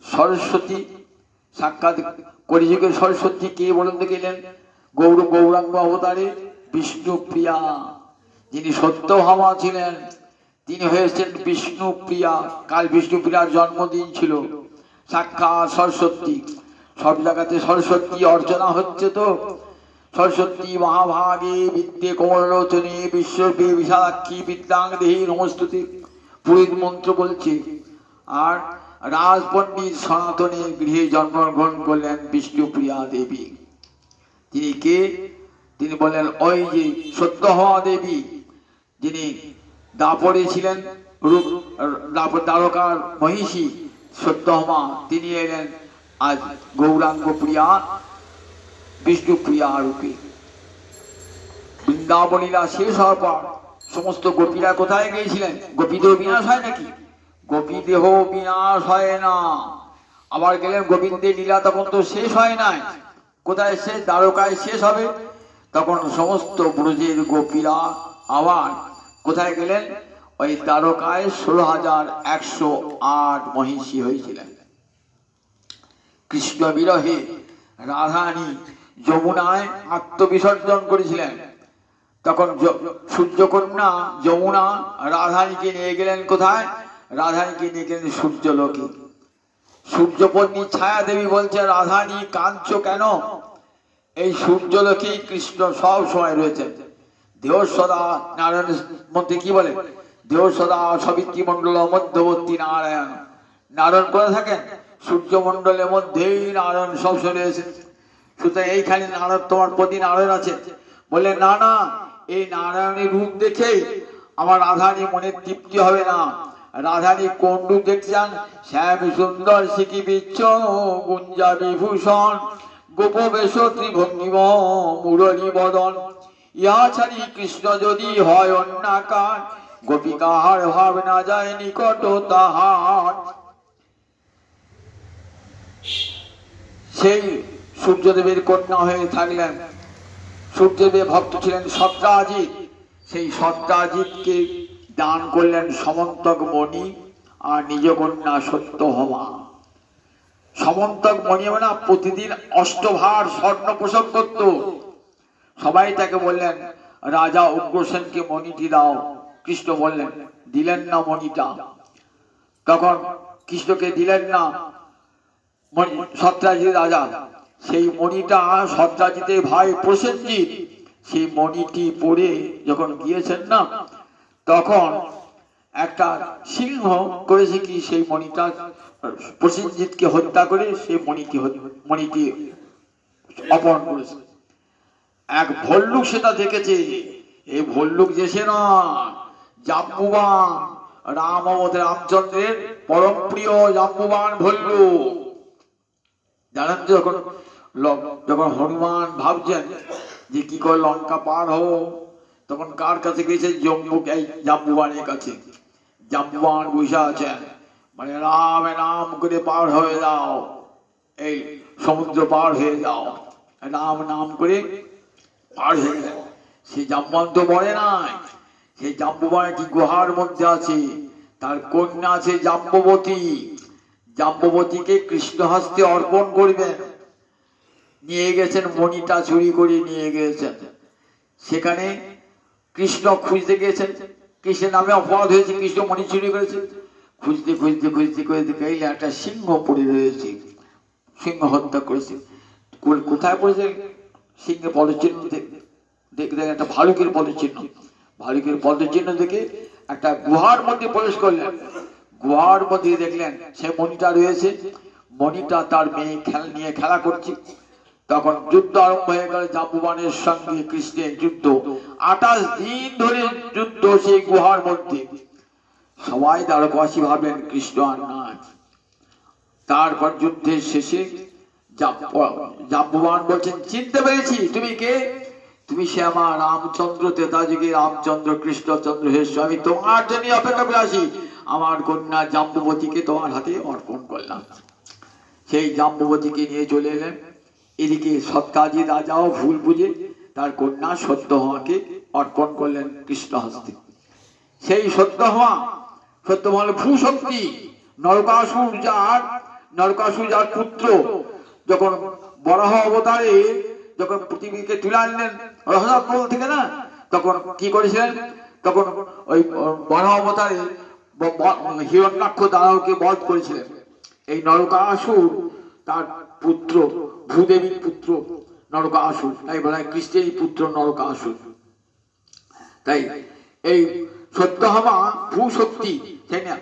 সরস্বতী সাক্ষাৎ কলিযুগের সরস্বতী কে বলেন তো, গেলেন গৌরাঙ্গ অবতারে বিষ্ণু প্রিয়া, যিনি সত্যভামা ছিলেন তিনি হয়েছেন বিষ্ণু প্রিয়া। কাল বিষ্ণু প্রিয়ার জন্মদিন ছিল, সাক্ষাৎ সরস্বতী। সব জায়গাতে সরস্বতী অর্চনা হচ্ছে তো, সরস্বতী মহাভাগে বিদ্যে কমলোচনে বিশ্বরূপে বিশালাক্ষী বিদ্যাং দেহি নমস্তুতে, পুরোহিত মন্ত্র বলছে, আর রাজপণ্ডিত সনাতনের গৃহে জন্মগ্রহণ করলেন বিষ্ণুপ্রিয়া দেবী। তিনি কে? তিনি বললেন ওই যে সত্যভামা দেবী, যিনি দাপরে ছিলেন, দ্বারকার মহিষী সত্যভামা, তিনি এলেন আজ গৌরাঙ্গ প্রিয়া বিষ্ণুপ্রিয়া রূপে। বৃন্দাবনীরা শেষ হওয়ার পর সমস্ত গোপীরা কোথায় গিয়েছিলেন? গোপীদেহ বিনাশ হয় নাকি? গোপীদেহ বিনাশ হয় না। আবার গেলেন গোবিন্দের লীলা, তখন তো শেষ হয় নাই। কোথায় শেষ? দ্বারকায় শেষ হবে। তখন সমস্ত ব্রজের গোপীরা আবার কোথায় গেলেন? ওই দ্বারকায় 16,108 মহিষী হয়েছিলেন। কৃষ্ণ বিরহে রাধারানী যমুনায় আত্মবিসর্জন করেছিলেন। তখন সূর্যকন্যা যমুনা রাধারানীকে নিয়ে গেলেন কোথায়? রাধারানীকে নিয়ে গেলেন সূর্যলোকে। সূর্যপত্নী ছায়া দেবী বলছে, রাধারানী কাঁদছো কেন? এই সূর্যলোকেই কৃষ্ণ সব সময় রয়েছেন। দেহ সদা নারায়ণের মধ্যে কি বলে? দেহ সদা সবিত্রী মন্ডল মধ্যবর্তী নারায়ণ। নারায়ণ করে থাকেন সূর্যমন্ডলের মধ্যেই, নারায়ণ সবসময় রয়েছে। সুতরাং এইখানে নারায়ণ, তোমার প্রতি নারায়ণ আছে। বলে না না, এই নারায়ণের রূপ দেখেই আমার রাধারানী মনের তৃপ্তি হবে না। রাধারানী কোন রূপ দেখতে চান? শ্যাম সুন্দর সিকি বিচ্ছ গুঞ্জা বিভূষণ গোপবেশ ত্রিভঙ্গিম মুরলী বদন। ইহা ছাড়ি কৃষ্ণ যদি হয় অন্যাকার, গোপিকাহার ভাব না যায় নিকট তাহার। সেই সূর্যদেবের কন্যা হয়ে থাকলেন। সূর্যদেবের ভক্ত ছিলেন সত্রাজিৎ। সেই সত্রাজিৎকে দান করলেন সমন্তক মণি আর নিজ কন্যা সত্যভামা। সমন্তক মণি মানে প্রতিদিন অষ্টভার স্বর্ণ পোষক করত। সবাই তাকে বললেন রাজা উগ্রসেনকে মণিটি দাও। কৃষ্ণ বললেন, দিলেন না মণিটা। তখন কৃষ্ণকে দিলেন না সত্রাজিৎ রাজা। সেই মণিটা সত্রাজিতের ভাই প্রসেনজিৎ, সেই মণিটি পরে যখন গিয়েছেন না, তখন একটা সিংহ করেছে কি, সেই মণিটা প্রসেনজিৎকে হত্যা করে সেই মণিটি অপহরণ করেছে। এক ভল্লুক সেটা দেখেছে। এই ভল্লুক যেছে না, জাম্বুবান, রামচন্দ্রের পরম প্রিয় জাম্বুবান ভল্লুক। জানেন তো, যখন হনুমান ভাবছেন যে কি করে লঙ্কা পার হবো, তখন কার কাছে গেছে? জাম্বুবানের কাছে। জাম্বুবান বসে আছেন, মানে রাম নাম করে পার হয়ে যাও, এই সমুদ্র পার হয়ে যাও, রাম নাম করে পার হয়ে যাও। সেই জাম্বুবান তো মরে নাই। সেই জাম্বুবান কি গুহার মধ্যে আছে। তার কন্যা আছে জাম্ববতী। জাম্ববতীকে কৃষ্ণ হস্তে অর্পণ করবেন। নিয়ে গেছেন, মণিটা চুরি করে নিয়ে গেছেন। সেখানে কৃষ্ণ খুঁজতে গিয়েছেন। কৃষ্ণের নামে অপরাধ হয়েছে, কৃষ্ণ মণি চুরি করেছে। খুঁজতে খুঁজতে খুঁজতে খুঁজতে গেলে একটা সিংহ পড়ে রয়েছে। সিংহ হত্যা করেছে। কোথায় পড়েছে? সিংহের পদচিহ্ন দেখে একটা ভালুকের পদচিহ্ন। ভালুকের পদচিহ্ন দেখে একটা গুহার মধ্যে প্রবেশ করলেন। গুহার মধ্যে দেখলেন সে মণিটা রয়েছে। মণিটা তার মেয়ে নিয়ে খেলা করছে। তখন যুদ্ধ আরম্ভ হয়ে গেল জাম্বুবানের সঙ্গে কৃষ্ণের যুদ্ধ। 28 দিন ধরে যুদ্ধ সেই গুহার মধ্যে। সবাই দ্বারকাবাসী ভাবেন কৃষ্ণ আর নাই। তারপর যুদ্ধের শেষে জাম্বুবান বলছেন, চিনতে পেরেছি, তুমি কে? তুমি শ্যামা রামচন্দ্র, তেতা যুগে রামচন্দ্র কৃষ্ণচন্দ্র হেস। আমি তোমার জন্য অপেক্ষা করে আসি। আমার কন্যা জাম্বুবতীকে তোমার হাতে অর্পণ করলাম। সেই জাম্বুবতীকে নিয়ে চলে এলেন। এদিকে সত্রাজিৎ রাজাও ভুল বুঝে তার কন্যা সত্যভামাকে অর্পণ করলেন কৃষ্ণ হস্তে। সেই সত্যভামা হল ভূশক্তি। নরকাসুর যার পুত্র, যখন বরাহ অবতারে যখন পৃথিবীকে তুলে আনলেন রহস্যমল থেকে না, তখন কি করেছিলেন? তখন ওই বরাহ অবতারে হিরণ্যাক্ষ দানবকে বধ করেছিলেন। এই নরকাসুর তার পুত্র, ভূদেবীর পুত্র নরকাসুর, তাই বলা হয় কৃষ্ণেরই পুত্র নরকাসুর। তাই এই সত্যভামা ভূশক্তি, তাই না?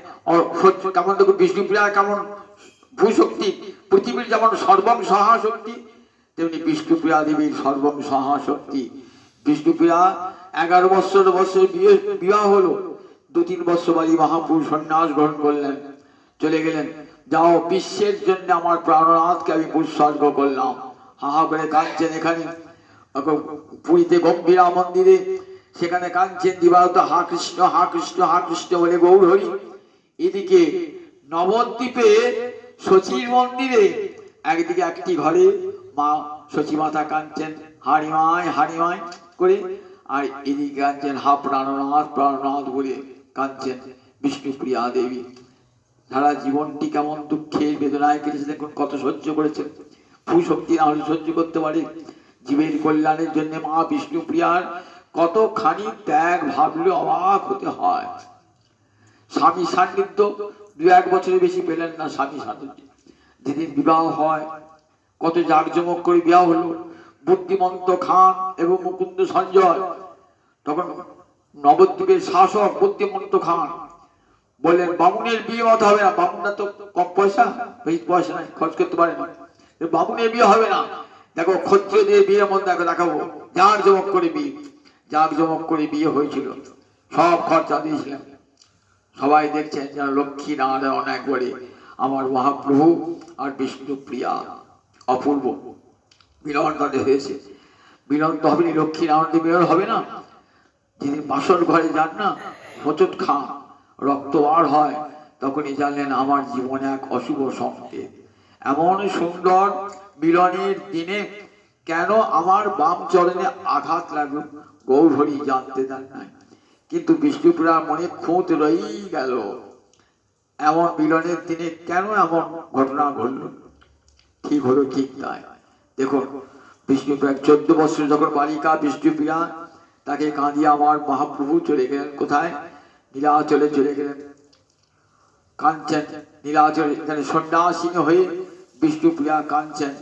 কেমন দেখো বিষ্ণুপ্রিয়া কেমন ভূশক্তি, পৃথিবীর যেমন সর্বং সহা শক্তি, তেমনি বিষ্ণুপ্রিয়া দেবীর সর্বং সহা শক্তি। বিষ্ণুপ্রিয়া 11 বছর বিবাহ হলো, 2-3 বছর বাড়ি মহাপুরুষ সন্ন্যাস গ্রহণ করলেন, চলে গেলেন। যাও, বিশ্বের জন্য আমার প্রাণনাথকে আমি উৎসর্গ করলাম। হাহা করে কাঁদছেন। এখানে পুরীতে গম্ভীরা মন্দিরে সেখানে কাঁদছেন দিবারত, হা কৃষ্ণ হা কৃষ্ণ হা কৃষ্ণ বলে গৌর হরি। এদিকে নবদ্বীপে শচীর মন্দিরে একদিকে একটি ঘরে মা শচী মাতা কাঁদছেন হারিমায় হারিমায় করে, আর এদিকে কাঁদছেন হা প্রাণনাথ প্রাণনাথ বলে কাঁদছেন বিষ্ণুপ্রিয়া দেবী। সারা জীবনটি কেমন দুঃখের বেদনায় কেটেছে দেখুন, কত সহ্য করেছেন। ভূশক্তি না হলে সহ্য করতে পারে। জীবের কল্যাণের জন্য মা বিষ্ণুপ্রিয়ার কতখানি ত্যাগ ভাবলে অবাক হতে হয়। স্বামী সান্নিধ্য 2-1 বছরের বেশি পেলেন না। স্বামী সান্নিধ্য যেদিন বিবাহ হয়, কত জাঁকজমক করে বিবাহ হলো। বুদ্ধিমন্ত খান এবং মুকুন্দ সঞ্জয়, তখন নবদ্বীপের শাসক বুদ্ধিমন্ত খান বললেন বামুনের বিয়ে হতে হবে না। বামুনরা তো কম পয়সা, বেশি পয়সা নাই, খরচ করতে পারে না। বামুনের বিয়ে হবে না, দেখো ক্ষত্রিয়দের বিয়ের মধ্যে দেখাবো জাঁকজমক করে বিয়ে। জাঁকজমক করে বিয়ে হয়েছিল, সব খরচা দিয়েছিলেন। সবাই দেখছেন যেন লক্ষ্মী নারায়ণ একবারে আমার মহাপ্রভু আর বিষ্ণুপ্রিয়া অপূর্ব মিলন তাদের হয়েছে। মিলন তো হবে, লক্ষ্মী নারায়ণ মিলন হবে না? যিনি বাসর ঘরে যান না, হোঁচট খান, রক্ত বার হয়, তখনই জানলেন আমার জীবনে এক অশুভ সংকেত। এমন সুন্দর মিলনের দিনে কেন আমার বাম চরণে আঘাত লাগলো গৌর হরি জানতে দেন নাই। কিন্তু বিষ্ণুপ্রিয়ার মনে খুঁত রয়েই গেল, এমন মিলনের দিনে কেন এমন ঘটনা ঘটল। ঠিক হলো ঠিক তাই। দেখুন বিষ্ণুপ্রিয়া 14 বছর যখন বালিকা বিষ্ণুপ্রিয়া, তাকে কাঁদিয়ে আমার মহাপ্রভু চলে গেলেন কোথায়? নীলাচলে চলে গেলেন। কাঁদছেন নীলাচলে, এখানে সন্ন্যাসী হয়ে বিষ্ণুপ্রিয়া কাঁদছেন।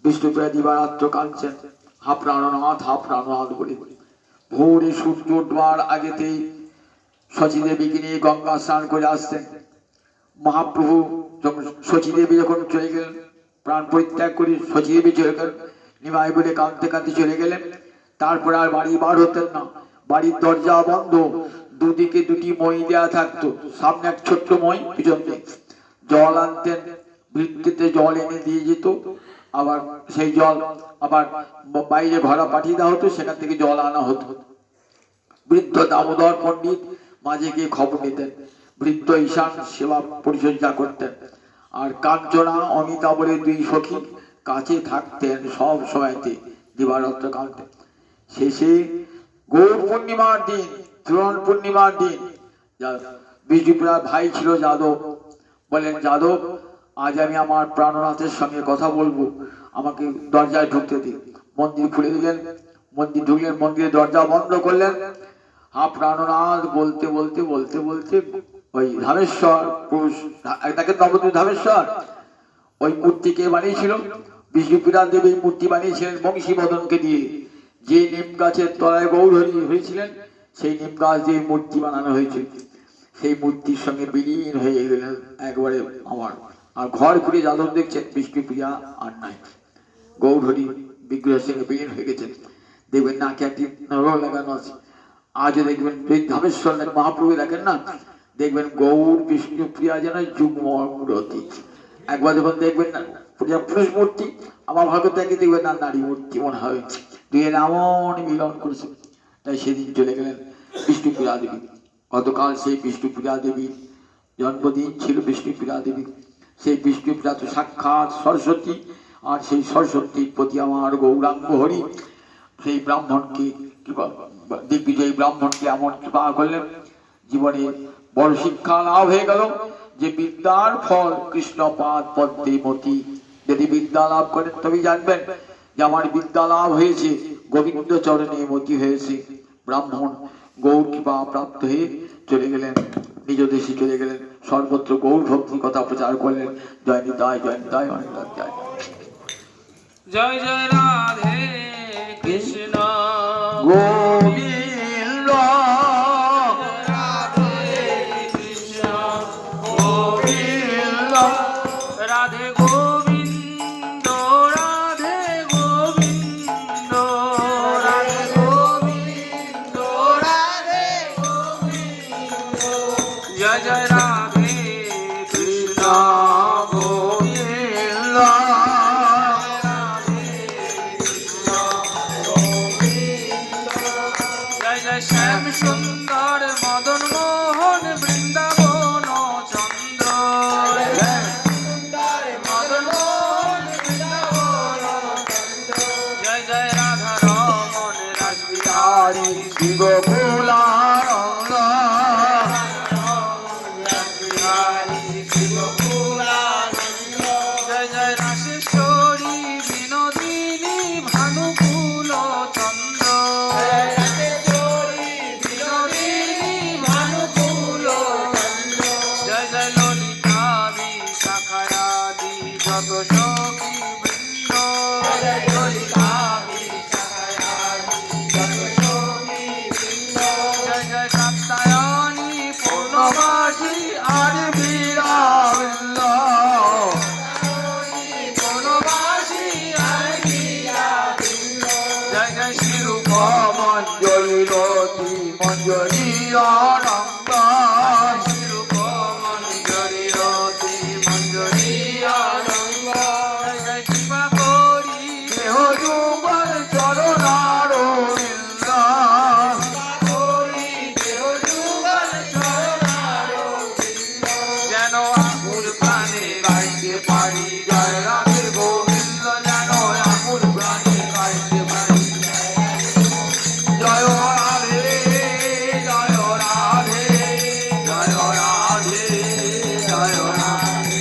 বিষ্ণুপ্রিয়া দিবারাত্র কাঁদছেন হা প্রাণনাথ হা প্রাণনাথ বলে। ভোরে সূর্য উঠবার আগেতেই শচীদেবীকে নিয়ে গঙ্গা স্নান করে আসতেন মহাপ্রভু। যখন শচীদেবী যখন চলে গেলেন, প্রাণ পরিত্যাগ করে শচীদেবী চলে গেলেন, নিমাই বলে কাঁদতে কাঁদতে চলে গেলেন। তারপরে আর বাড়ি বার হতেন না, বাড়ির দরজা বন্ধ, দুদিকে 2টি মই দেওয়া থাকতো, সামনে এক ছোট্ট মই, পিছনে জল আনতেন, বৃত্তিতে জল এনে দিয়ে যেত, আবার সেই জল আবার বাইরে ঘোড়া পাঠিয়ে দেওয়া হতো, সেখান থেকে জল আনা হতো। বৃদ্ধ দামোদর পণ্ডিত মাঝে গিয়ে খবর নিতেন, বৃদ্ধ ঈশান সেবা পরিচর্যা করতেন, আর কাঞ্চনা অমিতা বলে 2 সখী কাছে থাকতেন সব সময়তে, দিবারাত্র কাঁদতেন। শেষে গৌর পূর্ণিমার দিন, ত্রিবণ পূর্ণিমার দিন, বিষ্ণুপ্রিয়ার ভাই ছিল যাদব, বলেন যাদব আজ আমি আমার প্রাণনাথের সঙ্গে কথা বলবো, আমাকে দরজায় ঢুকতে দিন। মন্দির খুলে দিলেন, মন্দির ঢুকলেন, মন্দিরের দরজা বন্ধ করলেন। হা প্রাণনাথ বলতে বলতে বলতে বলতে ওই ধামেশ্বর পুরুষ, তাকে নবদ্বীপ ধামেশ্বর, ওই মূর্তিকে বানিয়েছিল বিষ্ণুপ্রিয়া দেবী। মূর্তি বানিয়েছিলেন বংশীবদনকে দিয়ে। যে নিম গাছের তলায় গৌর হরি হয়েছিলেন, সেই নিম গাছ দিয়ে মূর্তি বানানো হয়েছিল। সেই মূর্তির সঙ্গে বিলীন হয়ে গেলেন একবারে আমার। আর ঘর ঘুরে যাদব দেখছেন বিষ্ণুপ্রিয়া আর নাই, গৌর হরি বিগ্রহের সঙ্গে বিলীন হয়ে গেছেন। দেখবেন নাকে একটি নর লাগানো আছে। আজও দেখবেন ধামেশ্বর মহাপ্রভু দেখেন না, দেখবেন গৌর বিষ্ণুপ্রিয়া যেন যুগ্মরতি। একবার যখন দেখবেন না পুরুষ মূর্তি, আমার ভাগ্য থেকে দেখবেন না নারী মূর্তি মনে হয়, 2 এমন মিলন করেছে। তাই সেদিন চলে গেলেন বিষ্ণুপ্রিয়া দেবী। গতকাল সেই বিষ্ণুপ্রিয়া দেবীর জন্মদিন ছিল। বিষ্ণুপ্রিয়া দেবী, সেই বিষ্ণুপ্রিয়া তো সাক্ষাৎ সরস্বতী, আর সেই সরস্বতীর প্রতি আমার গৌরাঙ্গ হরি সেই ব্রাহ্মণকে, দিগ্বিজয়ী ব্রাহ্মণকে এমন কৃপা করলেন, জীবনে বড় শিক্ষা লাভ হয়ে গেল যে বিদ্যার ফল কৃষ্ণপাদ পদ্মে মতি। যদি বিদ্যা লাভ করেন তবে জানবেন যে আমার বিদ্যা লাভ হয়েছে, গোবিন্দ চরণে মতি হয়েছে। ব্রাহ্মণ গৌর কৃপা প্রাপ্ত হয়ে চলে গেলেন, নিজ দেশে চলে গেলেন, সর্বত্র গৌর ভক্তির কথা প্রচার করলেন। জয় নিতাই জয় নিতাই অনিতাই জয়।
জয় জয় রাধে কৃষ্ণ
গোবিন্দ
রাধে কৃষ্ণ
শিবকুলানন্দ
জয় জয় রাশেশ্বরী বিনোদিনী ভানুকুল চন্দ্র জয় জয় ললিতা বিশাখায়াদি যত সখী বৃন্দ জয় জয় কাত্যায়নী পূর্ণবাসী
আর বীরাবৃন্দ
পূর্ণবাসী জয় জয় শিরূপ
মঞ্জরি রতি মঞ্জরি আনন্দ
শিরূপ মঞ্জরি রতি মঞ্জরি আনন্দ জয় জয় কৃপা করি
দেহ যুগল চরণারবিন্দ
যেন আকুল প্রাণে গাইতে পারি জয় রাধে গোবিন্দ যেন আকুল প্রাণে গাইতে পারি
জয় রাধে জয় রাধে জয় রাধে জয় রাধে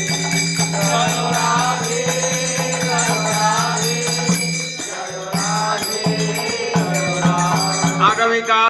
আগামীকাল